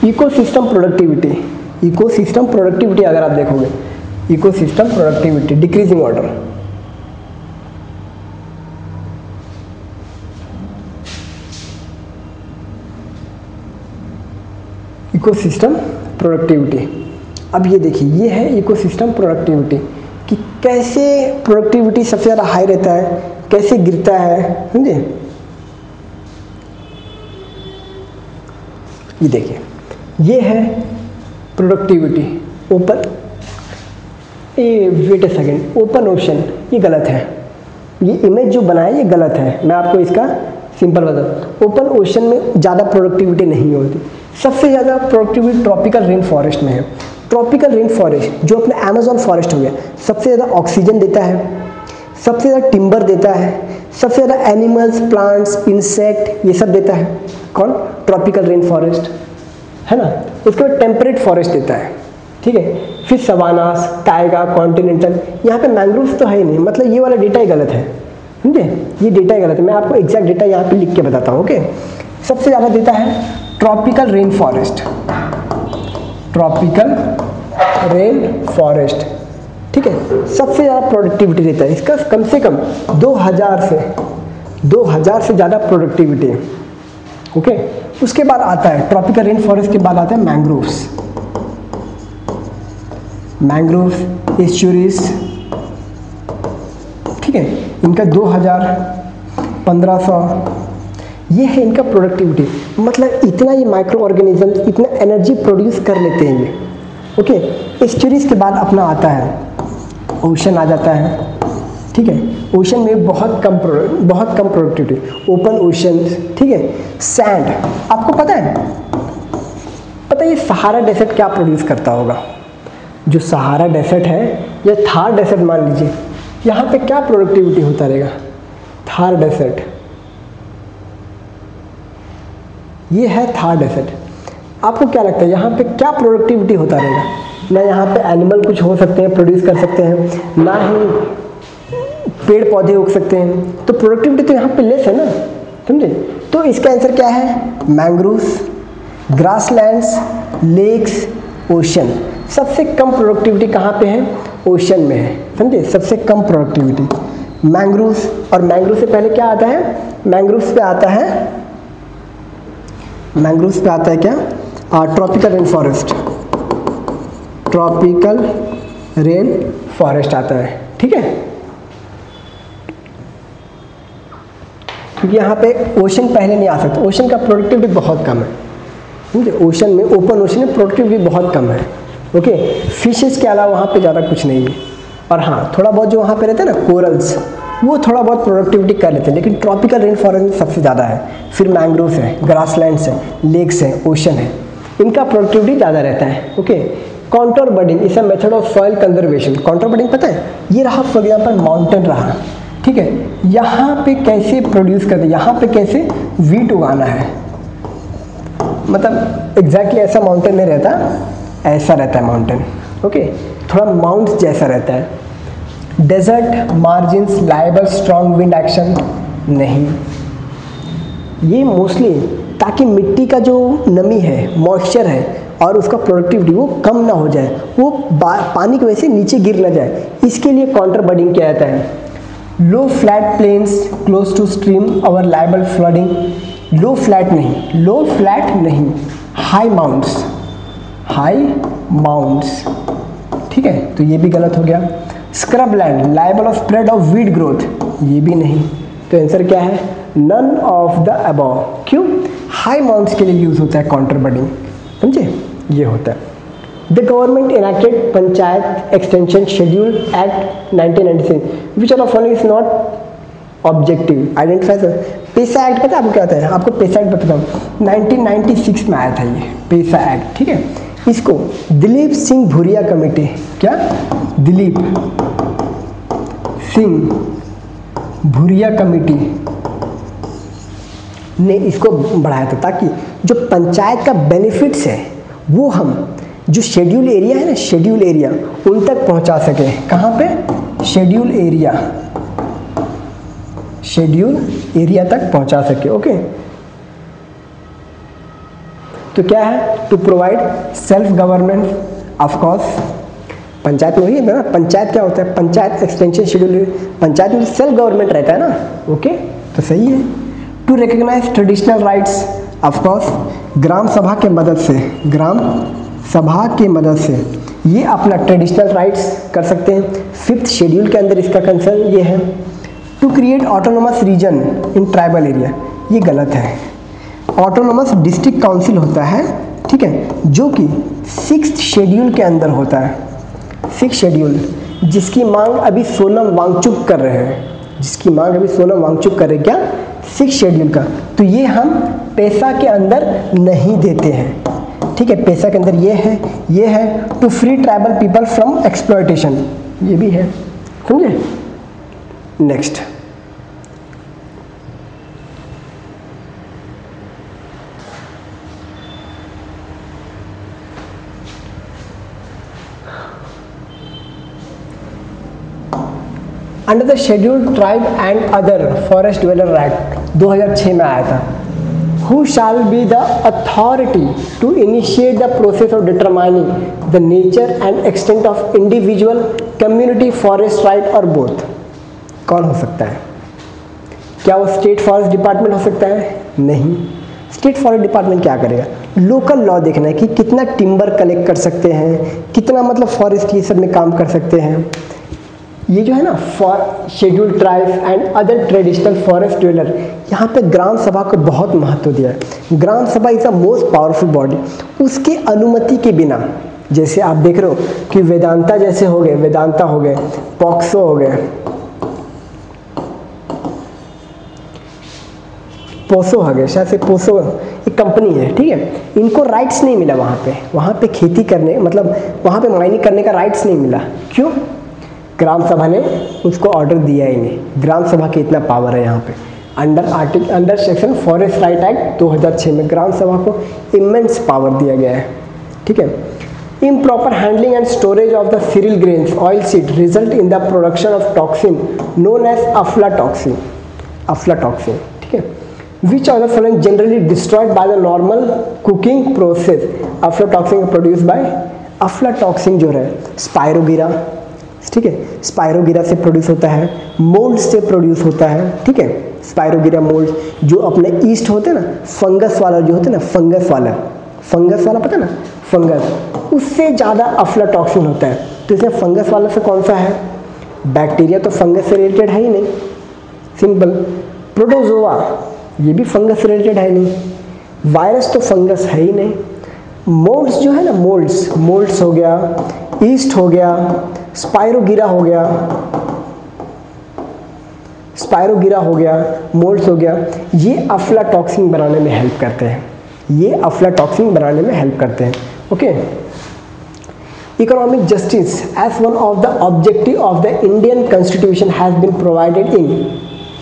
इकोसिस्टम प्रोडक्टिविटी अगर आप देखोगे, ecosystem productivity decreasing order, ecosystem productivity अब ये देखिए, ये है इकोसिस्टम प्रोडक्टिविटी, कि कैसे प्रोडक्टिविटी सबसे ज़्यादा हाई रहता है, कैसे गिरता है, समझे। ये देखिए, ये है प्रोडक्टिविटी ओपन, वेट ए सेकेंड, ओपन ओशन, ये गलत है, ये इमेज जो बनाया ये गलत है। मैं आपको इसका सिंपल बता, ओपन ओशन में ज़्यादा प्रोडक्टिविटी नहीं होती। सबसे ज़्यादा प्रोडक्टिविटी ट्रॉपिकल रेन फॉरेस्ट में है। ट्रॉपिकल रेन फॉरेस्ट जो अपने अमेजोन फॉरेस्ट हो गया, सबसे ज़्यादा ऑक्सीजन देता है, सबसे ज़्यादा टिम्बर देता है, सबसे ज़्यादा एनिमल्स, प्लांट्स, इंसेक्ट, ये सब देता है। कौन? ट्रॉपिकल रेन फॉरेस्ट, है ना। उसके बाद टेम्परेट फॉरेस्ट देता है, ठीक है। फिर सवानास, टाइगा, कॉन्टिनेंटल, यहाँ पे मैंग्रोव्स तो है ही नहीं, मतलब ये वाला डेटा ही गलत है, समझे। ये डेटा ही गलत है, मैं आपको एग्जैक्ट डेटा यहाँ पे लिख के बताता हूँ, ओके। सबसे ज़्यादा देता है tropical rain forest, tropical rain forest, ठीक है। सबसे ज़्यादा प्रोडक्टिविटी देता है, इसका कम से कम 2000 से ज़्यादा प्रोडक्टिविटी है, ओके। उसके बाद आता है ट्रॉपिकल रेन फॉरेस्ट के बाद आता है मैंग्रोव्स, मैंग्रोव्स, एस्चुरीज, ठीक है। इनका 2000, 1500, ये है इनका प्रोडक्टिविटी। मतलब इतना ये माइक्रो ऑर्गेनिज्म इतना एनर्जी प्रोड्यूस कर लेते हैं ये, ओके। एस्चुरीज के बाद अपना आता है ओशन आ जाता है, ठीक है। ओशन में बहुत कम प्रोडक्टिविटी, ओपन ओशन, ठीक है। सैंड, आपको पता है ये सहारा डेजर्ट क्या प्रोड्यूस करता होगा? जो सहारा डेजर्ट है या थार डेजर्ट मान लीजिए, यहाँ पे क्या प्रोडक्टिविटी होता रहेगा? थार डेजर्ट, ये है थार डेजर्ट। आपको क्या लगता है यहाँ पे क्या प्रोडक्टिविटी होता रहेगा? ना यहाँ पे एनिमल कुछ हो सकते हैं, प्रोड्यूस कर सकते हैं, ना ही पेड़ पौधे उग सकते हैं, तो प्रोडक्टिविटी तो यहाँ पे लेस है ना, समझे। तो इसका आंसर क्या है? Mangroves, grasslands, lakes, ocean. सबसे कम प्रोडक्टिविटी कहाँ पे है? ओशन में है, समझे। सबसे कम प्रोडक्टिविटी मैंग्रोव्स। और मैंग्रोव से पहले क्या आता है? मैंग्रोव्स पे आता है क्या? Tropical rain forest, tropical rain forest आता है, ठीक है। क्योंकि यहाँ पे ओशन पहले नहीं आ सकता, ओशन का प्रोडक्टिविटी बहुत कम है, समझे। ओशन में, ओपन ओशन में प्रोडक्टिविटी बहुत कम है, ओके। फिशेस के अलावा वहाँ पे ज़्यादा कुछ नहीं है। और हाँ, थोड़ा बहुत जो वहाँ पे रहते हैं ना कोरल्स, वो थोड़ा बहुत प्रोडक्टिविटी कर लेते हैं, लेकिन ट्रॉपिकल रेन फॉरेस्ट में सबसे ज़्यादा है। फिर मैंग्रोव्स है, ग्रासलैंड्स है, लेक्स है, ओशन है, इनका प्रोडक्टिविटी ज़्यादा रहता है, okay. Contour budding is a method of soil conservation. Contour budding पता है? ये रहा फॉर एग्जाम्पल माउंटेन रहा, ठीक है। यहाँ पे कैसे प्रोड्यूस करते हैं, यहाँ पे कैसे वीट उगाना है, मतलब एग्जैक्टली ऐसा माउंटेन नहीं रहता, ऐसा रहता है माउंटेन, ओके। थोड़ा माउंट जैसा रहता है। Desert margins liable strong wind action नहीं, ये मोस्टली ताकि मिट्टी का जो नमी है, मॉइस्चर है, और उसका प्रोडक्टिविटी वो कम ना हो जाए, वो पानी की वजह से नीचे गिर ना जाए, इसके लिए काउंटर बडिंग किया जाता है। Low flat plains close to stream और लायबल फ्लडिंग। लो फ्लैट नहीं, हाई माउंट्स, ठीक है, तो ये भी गलत हो गया। Scrub land liable of spread of weed growth, ये भी नहीं। तो आंसर क्या है? None of the above. क्यों? हाई माउंट्स के लिए यूज होता है काउंटर बडिंग, समझे, ये होता है। The government enacted panchayat extension schedule act 1996, which of following is not objective, identify. PESA act पता है आपको क्या होता है? आपको पेसा एक्ट बताता हूँ, 1996 में आया था ये पेसा एक्ट, ठीक है। इसको दिलीप सिंह भूरिया कमेटी, क्या? दिलीप सिंह भूरिया कमेटी ने इसको बढ़ाया था, ताकि जो पंचायत का बेनिफिट्स है वो हम जो शेड्यूल एरिया है ना, शेड्यूल एरिया उन तक पहुंचा सके। कहाँ पे? शेड्यूल एरिया तक पहुंचा सके, ओके। तो क्या है? To provide self government, of course panchayat में वही है ना, पंचायत क्या होता है? पंचायत एक्सटेंशन शेड्यूल, पंचायत में सेल्फ गवर्नमेंट रहता है ना, ओके, तो सही है। To recognise traditional rights, of course Gram Sabha के मदद से ये अपना ट्रेडिशनल राइट्स कर सकते हैं। 5th शेड्यूल के अंदर इसका कंसर्न ये है, to create autonomous region in tribal area, ये गलत है। ऑटोनोमस डिस्ट्रिक्ट काउंसिल होता है, ठीक है, जो कि 6th शेड्यूल के अंदर होता है। 6th शेड्यूल जिसकी मांग अभी सोनम वांगचुक कर रहे हैं, जिसकी मांग अभी सोनम वांगचुक कर रहे हैं, क्या 6th शेड्यूल का, तो ये हम पैसा के अंदर नहीं देते हैं, ठीक है। पैसा के अंदर ये है to free tribal people from exploitation, ये भी है, समझे। Next, under the scheduled tribe and other forest dweller act 2006 में आया था। Who shall be the authority to initiate the process of determining the nature and extent of individual, community, forest right or both? कौन हो सकता है? क्या वो state forest department हो सकता है? नहीं। स्टेट फॉरेस्ट डिपार्टमेंट क्या करेगा? लोकल लॉ देखना है कि कितना टिम्बर कलेक्ट कर सकते हैं, कितना मतलब फॉरेस्ट ये सब में काम कर सकते हैं। ये जो है ना for scheduled tribes and other traditional forest dweller, यहाँ पे ग्राम सभा को बहुत महत्व दिया है। ग्राम सभा is the most powerful body. उसके अनुमति के बिना, जैसे आप देख रहे हो कि वेदांता जैसे हो गए, वेदांता हो गए, पॉक्सो हो गए, पोसो हो गए, शायद से पोसो एक कंपनी है, ठीक है, इनको राइट्स नहीं मिला वहाँ पे खेती करने, मतलब वहाँ पे माइनिंग करने का राइट्स नहीं मिला। क्यों? ग्राम सभा ने उसको ऑर्डर दिया ही नहीं। ग्राम सभा की इतना पावर है यहाँ पे। Under section forest right act 2006 में ग्राम सभा को इमेंस पावर दिया गया है, ठीक है। Improper handling and storage of the cereal grains oil seed result in the production of toxin known as aflatoxin, aflatoxin, ठीक है, which are the following generally destroyed by the normal cooking process. Aflatoxin produce by, aflatoxin जो है स्पायरोगिरा, ठीक है, स्पायरोगिरा से produce होता है, mould से प्रोड्यूस होता है, ठीक है। स्पायरोगिरा मोल्ड जो अपने ईस्ट होते हैं ना, फंगस वाला जो होता है ना, फंगस वाला पता है ना, फंगस, उससे ज़्यादा अफ्लाटॉक्सिन होता है। तो इसमें फंगस वाला से कौन सा है? बैक्टीरिया तो फंगस से रिलेटेड है ही नहीं, सिंपल। प्रोटोजोआ ये भी फंगस से रिलेटेड है नहीं। वायरस तो फंगस है ही नहीं। मोल्ड्स जो है ना, मोल्ड्स हो गया, ईस्ट हो गया, स्पायरोगिरा हो गया, मोल्ड्स हो गया, ये अफ्लाटॉक्सिन बनाने में हेल्प करते हैं, okay. Economic justice as one of the objective of the Indian constitution has been provided in.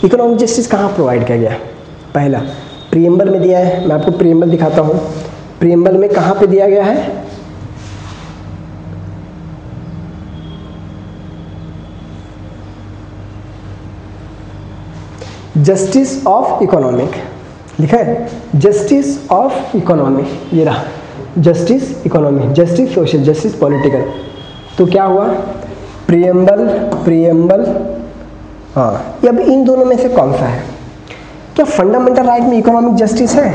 Economic justice कहाँ प्रोवाइड किया गया? पहला प्रीएम्बल में दिया है, मैं आपको प्रीएम्बल दिखाता हूँ। प्रीएम्बल में कहाँ पे दिया गया है? जस्टिस ऑफ इकोनॉमिक लिखा है, जस्टिस ऑफ इकोनॉमिक, ये रहा justice economic, justice social, justice political. तो क्या हुआ? प्रीएम्बल, हाँ। अब इन दोनों में से कौन सा है? क्या फंडामेंटल राइट में इकोनॉमिक जस्टिस है?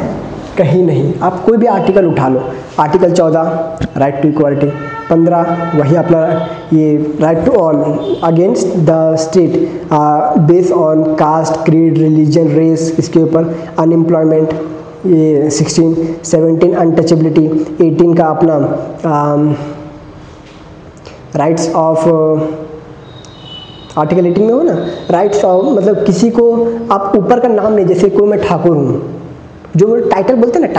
कहीं नहीं। आप कोई भी आर्टिकल उठा लो, आर्टिकल 14 राइट टू इक्वालिटी, 15 वही अपना ये right to all against the state based on caste, creed, religion, race, इसके ऊपर अनएम्प्लॉयमेंट, ये 16, 17 अनटचेबिलिटी, 18 का अपना राइट्स ऑफ, आर्टिकल 18 में हो ना, राइट्स ऑफ, मतलब किसी को आप ऊपर का नाम नहीं, जैसे कोई मैं ठाकुर हूँ, जो टाइटल बोलते हैं ना,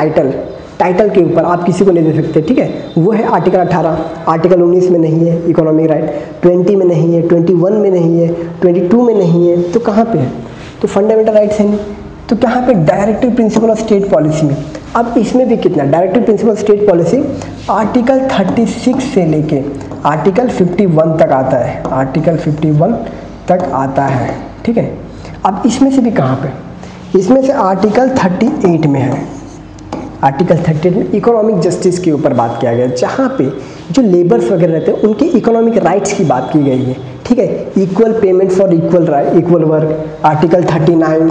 टाइटल के ऊपर आप किसी को नहीं दे सकते, ठीक है, वो है आर्टिकल 18। आर्टिकल 19 में नहीं है इकोनॉमिक राइट, 20 में नहीं है, 21 में नहीं है, 22 में नहीं है, तो कहाँ पे है? तो फंडामेंटल राइट्स है नहीं। तो कहाँ पे? Directive principle of state policy में। अब इसमें भी कितना directive principle of state policy, article 36 से लेके आर्टिकल 51 तक आता है, आर्टिकल 51 तक आता है, ठीक है। अब इसमें से भी कहाँ पे? इसमें से आर्टिकल 38 में है, आर्टिकल 38 में इकोनॉमिक जस्टिस के ऊपर बात किया गया, जहाँ पे जो लेबर्स वगैरह रहते हैं उनके इकोनॉमिक राइट्स की बात की गई है, ठीक है। Equal payment for equal work, article 39,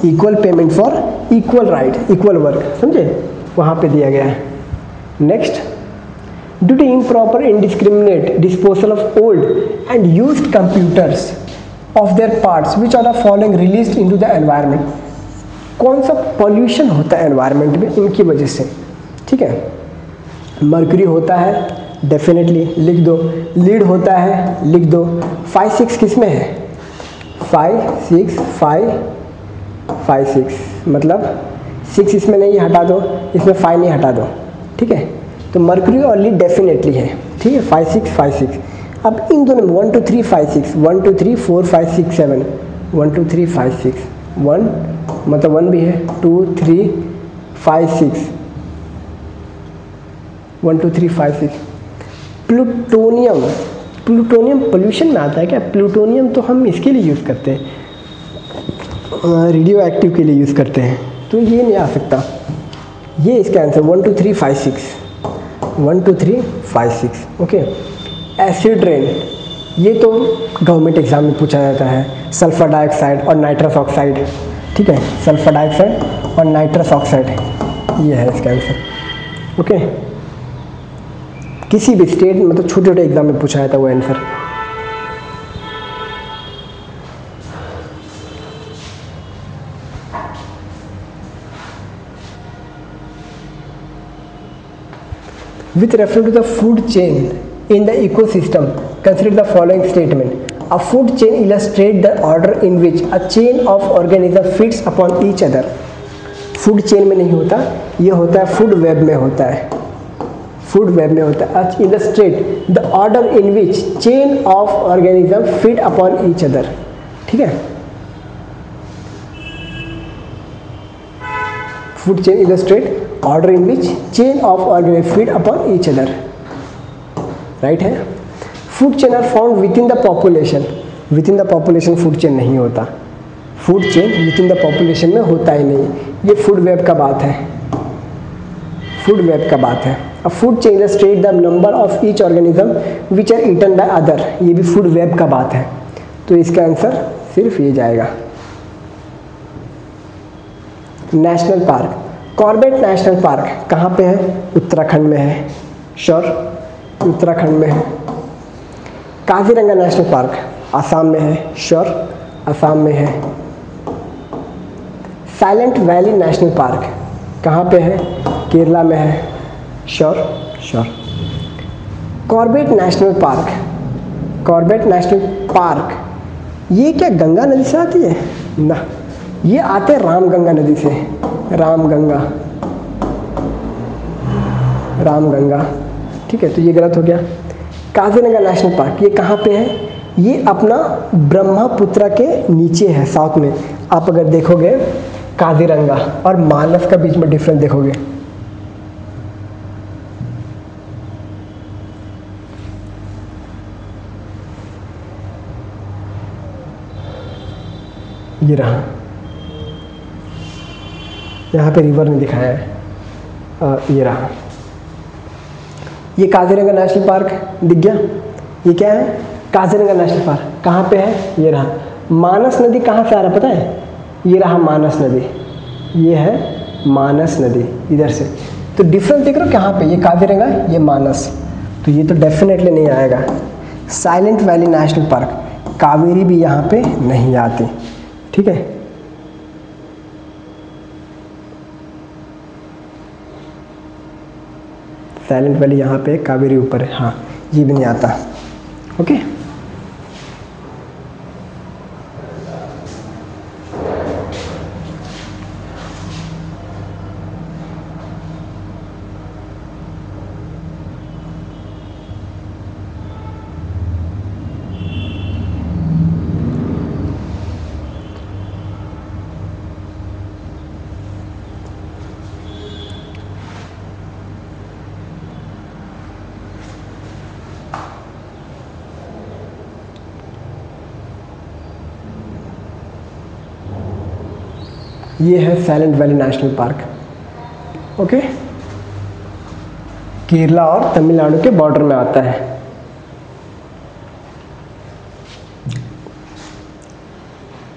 equal payment for equal right, equal work, समझे, वहाँ पे दिया गया है। Next, due to improper indiscriminate disposal of old and used computers of their parts which are the following released into the environment। कौन सा pollution होता है एनवायरनमेंट में इनकी वजह से, ठीक है। मर्क्यूरी होता है, डेफिनेटली लिख दो। लीड होता है, लिख दो। 5 6 किस में है? 5 6 5 5 6 मतलब 6 इसमें नहीं, हटा दो, इसमें 5 नहीं, हटा दो, ठीक है। तो मर्क्यूरी और लीड डेफिनेटली है, ठीक है। 5 6 5 6। अब इन दोनों में 1 2 3 5 6 1 2 3 4 5 6 7 1 2 3 5 6 1 मतलब 1 भी है, 2 3 5 6 1 2 3 5 6। प्लूटोनियम, प्लूटोनियम पोल्यूशन में आता है क्या? प्लूटोनियम तो हम इसके लिए यूज़ करते हैं, रेडियो एक्टिव के लिए यूज़ करते हैं, तो ये नहीं आ सकता। ये इसका आंसर 1 2 3 5 6 1 2 3 5 6। ओके। एसिड रेन, ये तो गवर्नमेंट एग्जाम में पूछा जाता है। सल्फर डाइऑक्साइड और नाइट्रस ऑक्साइड, ठीक है। सल्फर डाइऑक्साइड और नाइट्रस ऑक्साइड, ये है इसका आंसर। ओके। किसी भी स्टेट मतलब छोटे छोटे एग्जाम में पूछा जाता है वो answer. With reference to the food chain in the ecosystem, consider the following statement. A food chain illustrates the order in which a chain of organisms feeds upon each other. Food chain में नहीं होता, ये होता है food web में होता है। Food web में होता है। Illustrate the order in which chain of organisms feed upon each other, ठीक है। Food chain illustrate order in which chain of organisms feed upon each other, right है। Food chain are found within the population, within the population food chain नहीं होता। Food chain within the population में होता ही नहीं, ये food web का बात है, food web का बात है। A food chain illustrates the number of each organism which are eaten by other, ये भी food web का बात है, तो इसका आंसर सिर्फ ये जाएगा। National park, Corbett national park कहाँ पे है? उत्तराखंड में है, श्योर, उत्तराखंड में है। काजीरंगा नेशनल पार्क आसाम में है, श्योर, आसाम में है। साइलेंट वैली नेशनल पार्क कहाँ पे है? केरला में है, sure sure. Corbett national park, Corbett national park ये क्या गंगा नदी से आती है ना? ये आते हैं रामगंगा नदी से, रामगंगा, रामगंगा, ठीक है। तो ये गलत हो गया। काजीरंगा नेशनल पार्क ये कहाँ पे है? ये अपना ब्रह्मपुत्र के नीचे है, साउथ में। आप अगर देखोगे काजीरंगा और मानस का बीच में डिफरेंस देखोगे, ये रहा, यहाँ पे रिवर नहीं दिखाया है, ये रहा, ये काजीरंगा नेशनल पार्क दिख गया। ये क्या है? काजीरंगा नेशनल पार्क कहाँ पे है? ये रहा। मानस नदी कहाँ से आ रहा पता है? ये रहा मानस नदी, ये है मानस नदी इधर से। तो डिफरेंस देख रहे हो कहाँ पे? ये काजीरंगा, ये मानस, तो ये तो डेफिनेटली नहीं आएगा। Silent valley national park, Kaveri भी यहाँ पे नहीं आती, ठीक है। साइलेंट वैली यहाँ पे, कावेरी ऊपर है, हाँ ये भी नहीं आता। ओके। ये है silent valley national park, okay. Kerala और तमिलनाडु के बॉर्डर में आता है।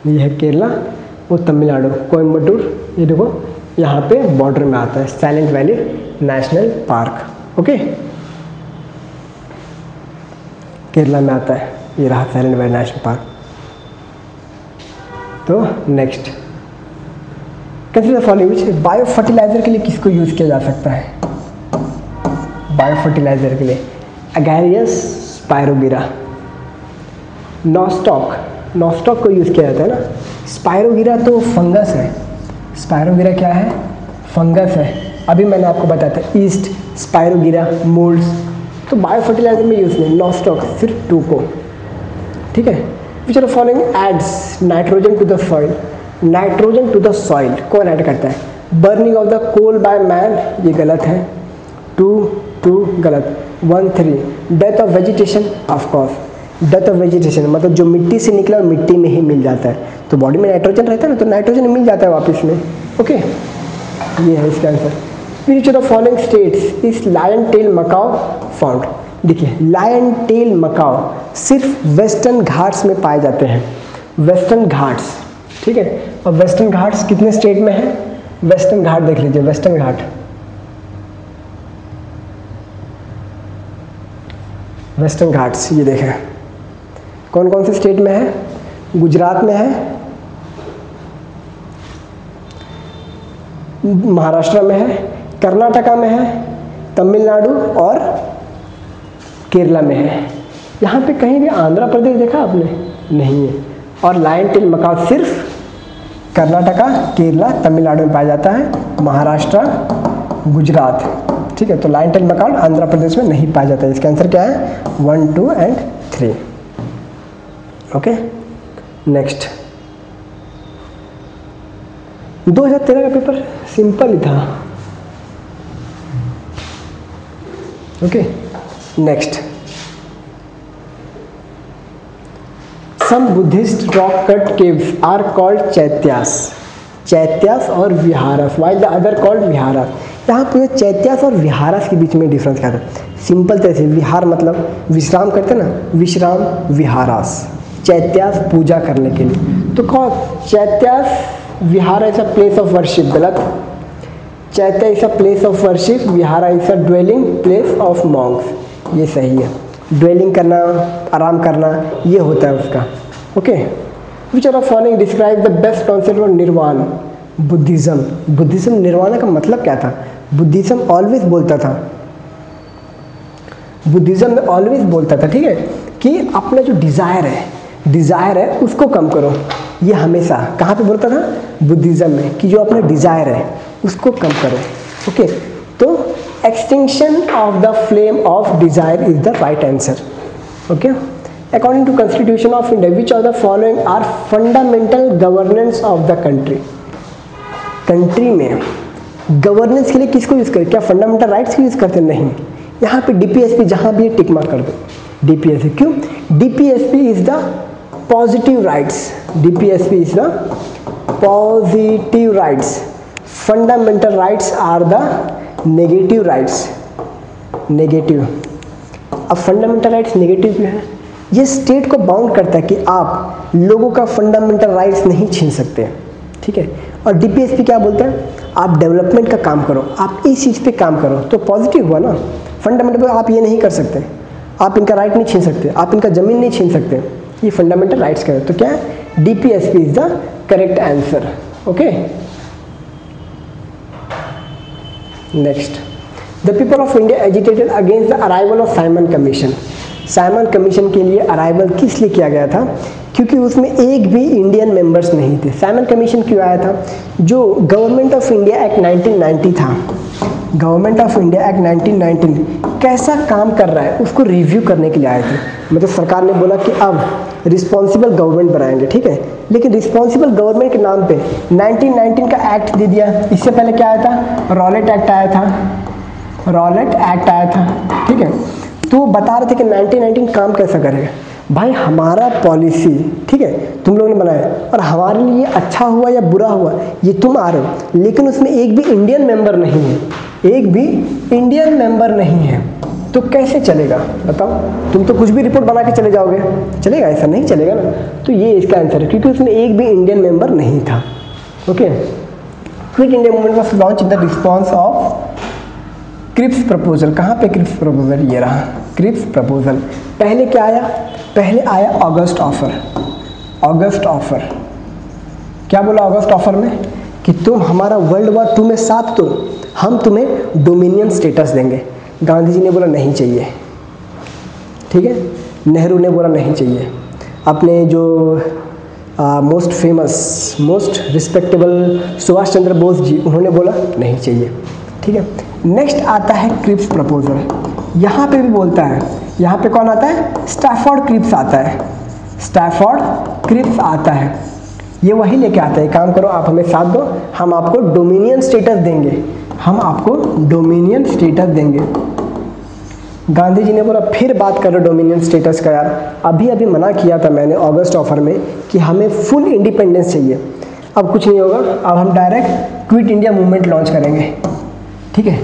ये है केरला और तमिलनाडु, कोयम्बटूर, ये देखो यहाँ पे बॉर्डर में आता है silent valley national park, okay. Kerala में आता है, ये रहा साइलेंट वैली नेशनल पार्क। तो next, consider the following which bio fertiliser के लिए किसको यूज़ किया जा सकता है? बायो फर्टिलाइजर के लिए एगारियस स्पायरोगिरा। नॉस्टॉक को यूज़ किया जाता है ना। स्पायरोगिरा तो फंगस है, स्पायरोगिरा क्या है? फंगस है। अभी मैंने आपको बताया था ईस्ट, स्पायरोगिरा, मोल्ड्स, तो बायो फर्टिलाइजर में यूज़ नहीं, नॉस्टॉक सिर्फ 2 को, ठीक है। Which are following adds nitrogen to the soil. Nitrogen to the soil कौन ऐड करता है? Burning of the coal by man, ये गलत है। 2 गलत। 1 3 death of vegetation, of course death of vegetation मतलब जो मिट्टी से निकला और मिट्टी में ही मिल जाता है, तो बॉडी में नाइट्रोजन रहता है ना, तो नाइट्रोजन मिल जाता है वापस में। ओके, ये है इसका answer. Which of the following states is lion tail macaque found. देखिए, लायन टेल मकाओ सिर्फ वेस्टर्न घाट्स में पाए जाते हैं, वेस्टर्न घाट्स, ठीक है। और वेस्टर्न घाट्स कितने स्टेट में है? वेस्टर्न घाट देख लीजिए, वेस्टर्न घाट, वेस्टर्न घाट्स ये देखें कौन कौन से स्टेट में है? गुजरात में है, महाराष्ट्र में है, कर्नाटका में है, तमिलनाडु और केरला में है। यहाँ पे कहीं भी आंध्र प्रदेश देखा आपने? नहीं है। और लायन टेल मकाओ सिर्फ कर्नाटका, केरला, तमिलनाडु में पाया जाता है, महाराष्ट्र, गुजरात, ठीक है। तो lion tail Macau Andhra Pradesh में नहीं पाया जाता है। इसका आंसर क्या है? 1 2 एंड 3। ओके, नेक्स्ट 2013 का पेपर सिंपल ही था। Okay, next, some Buddhist rock cut caves are called chaityas. Chaityas और viharas, while the other called viharas. यहाँ पे चैत्यास और विहारस के बीच में डिफरेंस क्या था? सिंपल तरह से, विहार मतलब विश्राम करते ना, विश्राम, विहारस, चैत्यास पूजा करने के लिए। तो कौन? Chaityas, vihara is a place of worship, गलत। Chaitya is a place of worship, vihara is a dwelling place of monks, ये सही है। ड्वेलिंग करना, आराम करना, ये होता है उसका। Okay, which are following describe the best concept of nirvana. Buddhism, Buddhism nirvana का मतलब क्या था? बुद्धिज्म ऑलवेज बोलता था, बुद्धिज्म में ऑलवेज बोलता था, ठीक है, कि अपना जो डिज़ायर है उसको कम करो। ये हमेशा कहाँ पे बोलता था? बुद्धिज्म में, कि जो अपना डिज़ायर है उसको कम करो। ओके, तो extinction of the flame of desire is the right answer. Okay, according to constitution of India which of the following are fundamental governance of the country. Country में गवर्नेंस के लिए किसको यूज़ करें? क्या फंडामेंटल राइट्स को use करते? नहीं। यहाँ पे डीपीएसपी जहाँ भी टिक मार्क कर दो, डीपीएसपी। क्यों? DPSP is the positive rights, DPSP is the positive rights, fundamental rights are the negative rights, negative. अब फंडामेंटल राइट्स नेगेटिव क्यों है? ये स्टेट को बाउंड करता है कि आप लोगों का फंडामेंटल राइट्स नहीं छीन सकते, ठीक है। और डीपीएसपी क्या बोलता है? आप डेवलपमेंट का काम करो, आप इस चीज़ पे काम करो, तो पॉजिटिव हुआ ना। फंडामेंटल आप ये नहीं कर सकते, आप इनका राइट नहीं छीन सकते, आप इनका ज़मीन नहीं छीन सकते, ये फंडामेंटल राइट्स का है। तो क्या है? DPSP is the correct answer. Okay, next, the people of India agitated against the arrival of Simon commission. Simon commission के लिए अराइवल किस लिए किया गया था? क्योंकि उसमें एक भी इंडियन मेंबर्स नहीं थे। साइमन कमीशन क्यों आया था? जो गवर्नमेंट ऑफ इंडिया एक्ट 1990 था, गवर्नमेंट ऑफ इंडिया एक्ट 1919 कैसा काम कर रहा है उसको रिव्यू करने के लिए आए थे। मतलब सरकार ने बोला कि अब रिस्पॉन्सिबल गवर्नमेंट बनाएंगे, ठीक है। लेकिन रिस्पॉन्सिबल गवर्नमेंट के नाम पे 1919 का एक्ट दे दिया। इससे पहले क्या आया था? रॉलेट एक्ट आया था, रॉलेट एक्ट आया था, ठीक है। तो बता रहे थे कि 1919 काम कैसा करेगा। भाई हमारा पॉलिसी, ठीक है, तुम लोगों ने बनाया और हमारे लिए अच्छा हुआ या बुरा हुआ ये तुम आ रहे हो, लेकिन उसमें एक भी इंडियन मेंबर नहीं है, एक भी इंडियन मेंबर नहीं है, तो कैसे चलेगा बताओ? तुम तो कुछ भी रिपोर्ट बना के चले जाओगे, चलेगा? ऐसा नहीं चलेगा ना। तो ये इसका आंसर है, क्योंकि उसमें एक भी इंडियन मेंबर नहीं था। Okay, quit India movement was launch in the response of Cripps proposal. कहाँ पे क्रिप्स प्रपोजल? ये रहा। Cripps proposal. पहले क्या आया? पहले आया ऑगस्ट ऑफर। ऑगस्ट ऑफर क्या बोला ऑगस्ट ऑफर में? कि तुम हमारा वर्ल्ड वॉर 2 में साथ दो, हम तुम्हें डोमिनियन स्टेटस देंगे। गांधी जी ने बोला नहीं चाहिए, ठीक है। नेहरू ने बोला नहीं चाहिए। अपने जो most famous most respectable Subhash Chandra Bose ji, उन्होंने बोला नहीं चाहिए, ठीक है। नेक्स्ट आता है क्रिप्स प्रपोजल। यहाँ पे भी बोलता है, यहाँ पे कौन आता है? स्टैफोर्ड क्रिप्स आता है। स्टैफोर्ड क्रिप्स आता है, ये वही लेके आता है, काम करो आप हमें साथ दो, हम आपको डोमिनियन स्टेटस देंगे, हम आपको डोमिनियन स्टेटस देंगे। गांधी जी ने बोला फिर बात करो डोमिनियन स्टेटस का यार, अभी अभी मना किया था मैंने अगस्त ऑफर में कि हमें फुल इंडिपेंडेंस चाहिए। अब कुछ नहीं होगा, अब हम direct quit India movement launch करेंगे, ठीक है।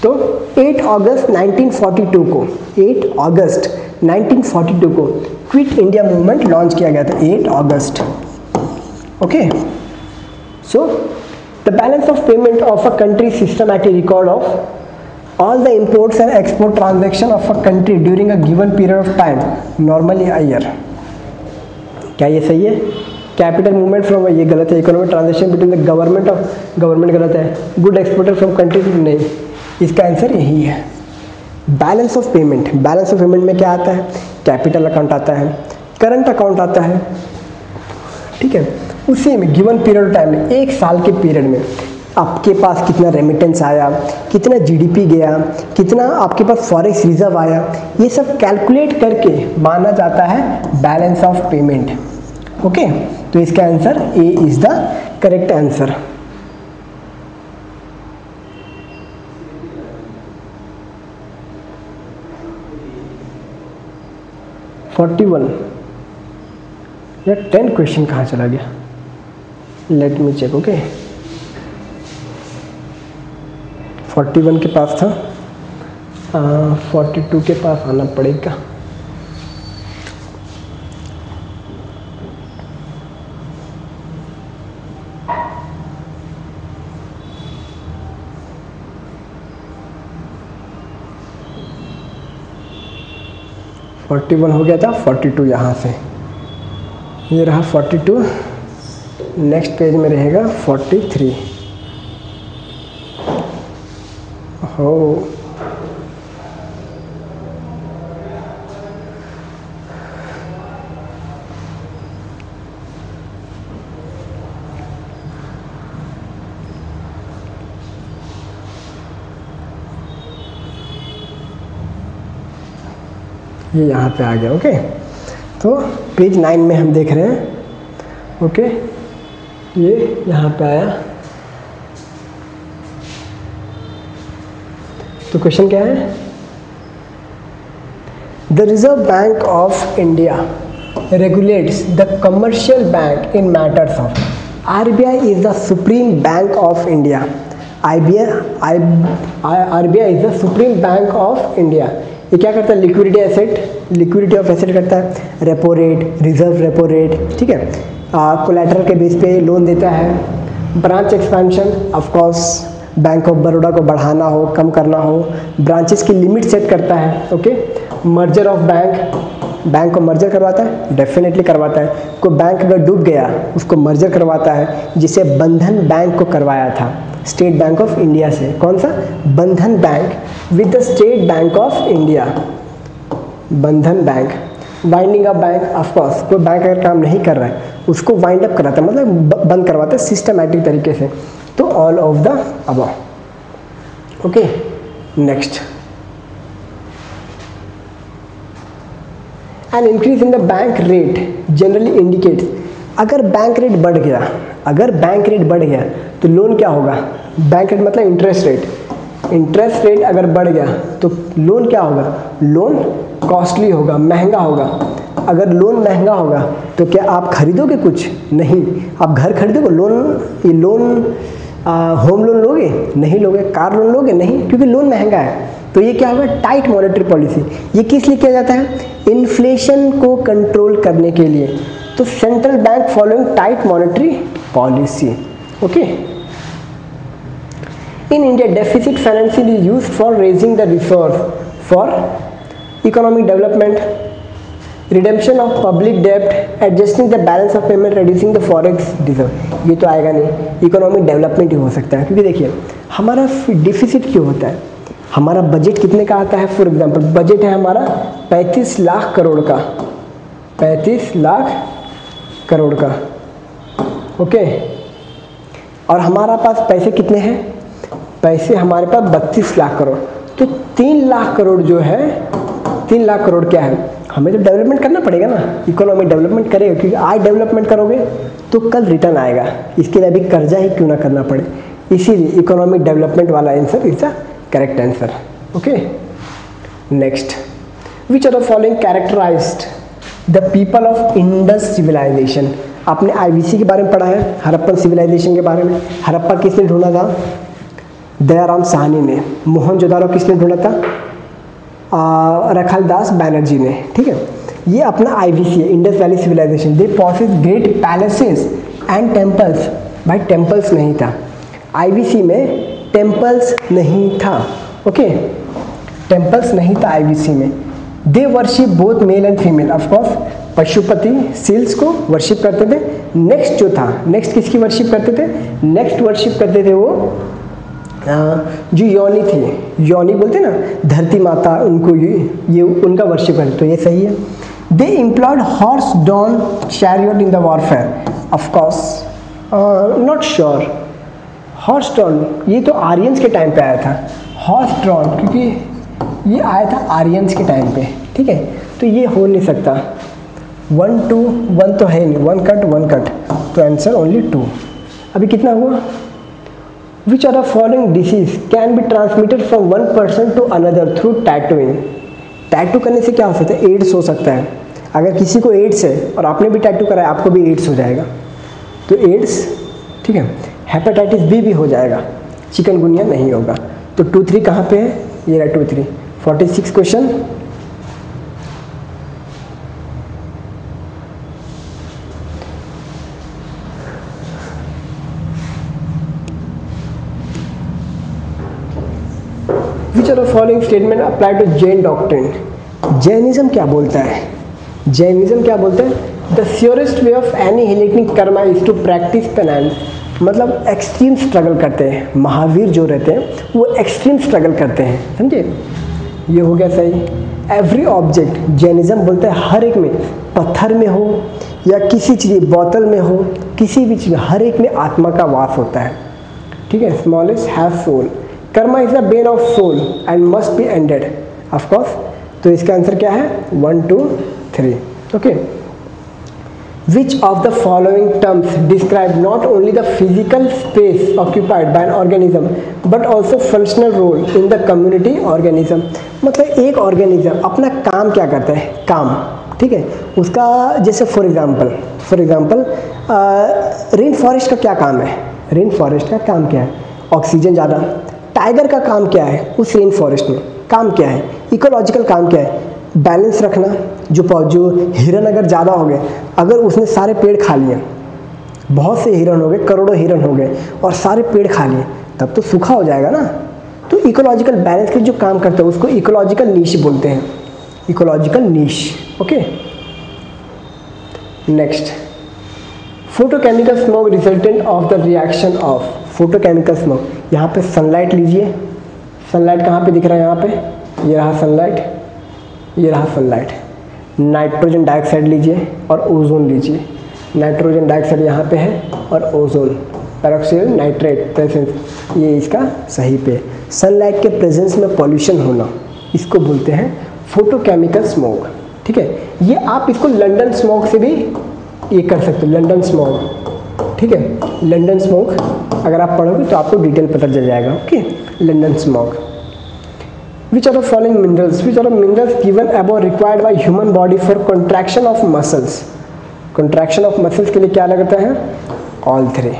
तो 8 अगस्त 1942 को 8 अगस्त 1942 को क्विट इंडिया मूवमेंट लॉन्च किया गया था, 8 अगस्त। Okay, so the balance of payment of a country systematic record of all the imports and export transaction of a country during a given period of time, normally a year। क्या ये सही है? Capital movement from, ये गलत है। Economic transaction between the government of, government गलत है। Good exporter from country, नहीं, इसका आंसर यही है। Balance of payment, balance of payment में क्या आता है? कैपिटल अकाउंट आता है, करंट अकाउंट आता है, ठीक है। उसी में गिवन पीरियड ऑफ टाइम में, एक साल के पीरियड में आपके पास कितना रेमिटेंस आया, कितना जीडीपी गया, कितना आपके पास फॉरेक्स रिजर्व आया, ये सब कैलकुलेट करके माना जाता है बैलेंस ऑफ पेमेंट। ओके, तो इसका answer A is the correct answer. या 10 क्वेश्चन कहाँ चला गया? Late me check. ओके, 41 के पास था, 42 के पास आना पड़ेगा। फोर्टी वन हो गया था, 42 यहाँ से, ये रहा 42, नेक्स्ट पेज में रहेगा 43। हो ये यहाँ पे आ गया। ओके, तो पेज 9 में हम देख रहे हैं। ओके, ये यहाँ पे आया। तो क्वेश्चन क्या है? The reserve bank of India regulates the commercial bank in matters of, RBI is the supreme bank of India, RBI is the supreme bank of India। ये क्या करता है? Liquidity asset, liquidity of asset करता है, repo rate, reserve repo rate, ठीक है, collateral के base पे लोन देता है। Branch expansion, of course bank of Baroda को बढ़ाना हो, कम करना हो, ब्रांचेस की लिमिट सेट करता है। Okay, merger of bank, bank को मर्जर करवाता है, डेफिनेटली करवाता है। कोई बैंक अगर डूब गया उसको मर्जर करवाता है, जिसे बंधन बैंक को करवाया था स्टेट बैंक ऑफ इंडिया से। कौन सा? Bandhan bank with the State Bank of India, Bandhan bank. Winding up bank, of course कोई बैंक अगर काम नहीं कर रहा है उसको वाइंड अप कराता है, मतलब बंद करवाता है सिस्टमैटिक तरीके से। तो all of the above. Okay, next, an increase in the bank rate generally indicates, अगर बैंक रेट बढ़ गया, अगर बैंक रेट बढ़ गया तो लोन क्या होगा? बैंक रेट मतलब इंटरेस्ट रेट, इंटरेस्ट रेट अगर बढ़ गया तो लोन क्या होगा? लोन कॉस्टली होगा, महंगा होगा। अगर लोन महंगा होगा तो क्या आप खरीदोगे? कुछ नहीं। आप घर खरीदोगे? लोन, ये लोन होम लोन लोगे? नहीं लोगे। कार लोन लोगे? नहीं, क्योंकि लोन महंगा है। तो ये क्या होगा? Tight monetary policy. ये किस लिए किया जाता है? इन्फ्लेशन को कंट्रोल करने के लिए। तो central bank following tight monetary policy. Okay, in India deficit financing is used for raising the resource for economic development, redemption of public डेब्ट, adjusting the balance of payment, reducing the forex reserve, ये तो आएगा नहीं। Economic development ही हो सकता है, क्योंकि देखिए हमारा डिफिसिट क्यों होता है, हमारा बजट कितने का आता है। फॉर एग्जांपल बजट है हमारा 35 लाख करोड़ का, 35 लाख करोड़ का, ओके। और हमारा पास पैसे कितने हैं, पैसे हमारे पास 32 लाख करोड़, तो 3 लाख करोड़ जो है, 3 लाख करोड़ क्या है, हमें तो डेवलपमेंट करना पड़ेगा ना, इकोनॉमिक डेवलपमेंट करेगा, क्योंकि आज डेवलपमेंट करोगे तो कल रिटर्न आएगा, इसके लिए अभी कर्जा ही क्यों ना करना पड़े, इसीलिए इकोनॉमिक डेवलपमेंट वाला answer is the correct answer, okay. Next, which are the following characterized the people of Indus civilization. आपने आईवीसी के बारे में पढ़ा है, हड़प्पन सिविलाइजेशन के बारे में। हड़प्पा किसने ढूंढा था, दयाराम साहनी ने। मोहनजोदारो किसने ढूंढा था, रखलदास बैनर्जी ने, ठीक है। ये अपना आईवीसी है, Indus valley civilization. They possess great palaces and temples, भाई टेम्पल्स नहीं था आईवीसी में, टेम्पल्स नहीं था, ओके, टेम्पल्स नहीं था आईवीसी में। They worship both male and female, of course Pashupati seals को वर्शिप करते थे। नेक्स्ट जो था, नेक्स्ट किसकी वर्शिप करते थे, नेक्स्ट वर्शिप करते थे वो जो योनी थी, योनी बोलते ना, धरती माता, उनको ये उनका वर्शिप करते, तो ये सही है। They employed horse drawn chariot in the warfare, of course not sure. Horse drawn ये तो आर्यंस के टाइम पे आया था, हॉर्स ड्रॉन, क्योंकि ये आया था आर्यंस के टाइम पे, ठीक है, तो ये हो नहीं सकता। 1 2 1 तो है नहीं, 1 कट, तो आंसर ओनली 2। अभी कितना हुआ, which are the following disease can be transmitted from one person to another through tattooing. Tattoo करने से क्या हो सकता है, एड्स हो सकता है। अगर किसी को एड्स है और आपने भी टैटू कराया, आपको भी एड्स हो जाएगा, तो एड्स, ठीक है। हेपेटाइटिस बी भी हो जाएगा, चिकनगुनिया नहीं होगा। तो 2 3 कहाँ पे है, ये रहा 2 3। 46 question, which are the following statement apply to Jain doctrine. Jainism क्या बोलता है, जैनिज्म क्या बोलता है, the surest way of annihilating karma is to practise penance, मतलब एक्सट्रीम स्ट्रगल करते हैं। महावीर जो रहते हैं वो एक्सट्रीम स्ट्रगल करते हैं, समझे, ये हो गया सही। एवरी ऑब्जेक्ट, जैनिज्म बोलता है हर एक में, पत्थर में हो या किसी चीज़, बोतल में हो, किसी भी चीज़ में, हर एक में आत्मा का वास होता है, ठीक है। Smallest have soul, karma is the bane of soul and must be ended, of course. तो इसका आंसर क्या है, 1 2 3, okay. Which of the following terms describe not only the physical space occupied by an organism but also functional role in the community organism। मतलब एक organism अपना काम क्या करता है, काम, ठीक है, उसका जैसे फॉर एग्जांपल रेन फॉरेस्ट का क्या काम है, रेन फॉरेस्ट का काम क्या है, ऑक्सीजन ज़्यादा। टाइगर का काम क्या है, उस रेन फॉरेस्ट में काम क्या है, इकोलॉजिकल काम क्या है, बैलेंस रखना। जो हिरन अगर ज़्यादा हो गए, अगर उसने सारे पेड़ खा लिए, बहुत से हिरन हो गए, करोड़ों हिरन हो गए और सारे पेड़ खा लिए, तब तो सूखा हो जाएगा ना। तो इकोलॉजिकल बैलेंस के जो काम करते हैं उसको इकोलॉजिकल नीश बोलते हैं, ecological niche, okay. Next, photochemical smoke resultant of the reaction of, photochemical smoke, यहाँ पे सनलाइट लीजिए, सनलाइट कहाँ पे दिख रहा है, यहाँ पे, ये रहा सनलाइट, ये रहा सनलाइट। नाइट्रोजन डाइऑक्साइड लीजिए और ओजोन लीजिए, नाइट्रोजन डाइऑक्साइड यहाँ पे है और ओजोन, पेरोक्साइड नाइट्रेट प्रेजेंस, ये इसका सही पे। सनलाइट के प्रेजेंस में पॉल्यूशन होना, इसको बोलते हैं फोटोकेमिकल स्मोक, ठीक है। ये आप इसको लंदन स्मोक से भी ये कर सकते हो, लंदन स्मोक, ठीक है। लंदन स्मोक अगर आप पढ़ोगे तो आपको डिटेल पता चल जाएगा, okay. London smoke. Which are the following minerals? Which are the minerals given above required by human body for contraction of muscles? Contraction of muscles के लिए क्या लगता है? All 3,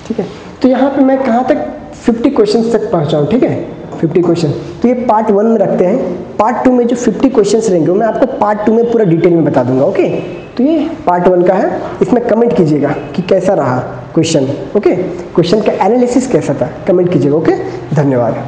ठीक है। तो यहाँ पे मैं कहाँ तक 50 क्वेश्चन तक पहुँचा हूँ, ठीक है, 50 क्वेश्चन। तो ये पार्ट 1 में रखते हैं, पार्ट 2 में जो 50 क्वेश्चन रहेंगे मैं आपको पार्ट 2 में पूरा डिटेल में बता दूंगा, ओके। तो ये पार्ट 1 का है, इसमें कमेंट कीजिएगा कि कैसा रहा क्वेश्चन, ओके, क्वेश्चन का एनालिसिस कैसा था, कमेंट कीजिएगा, ओके। धन्यवाद।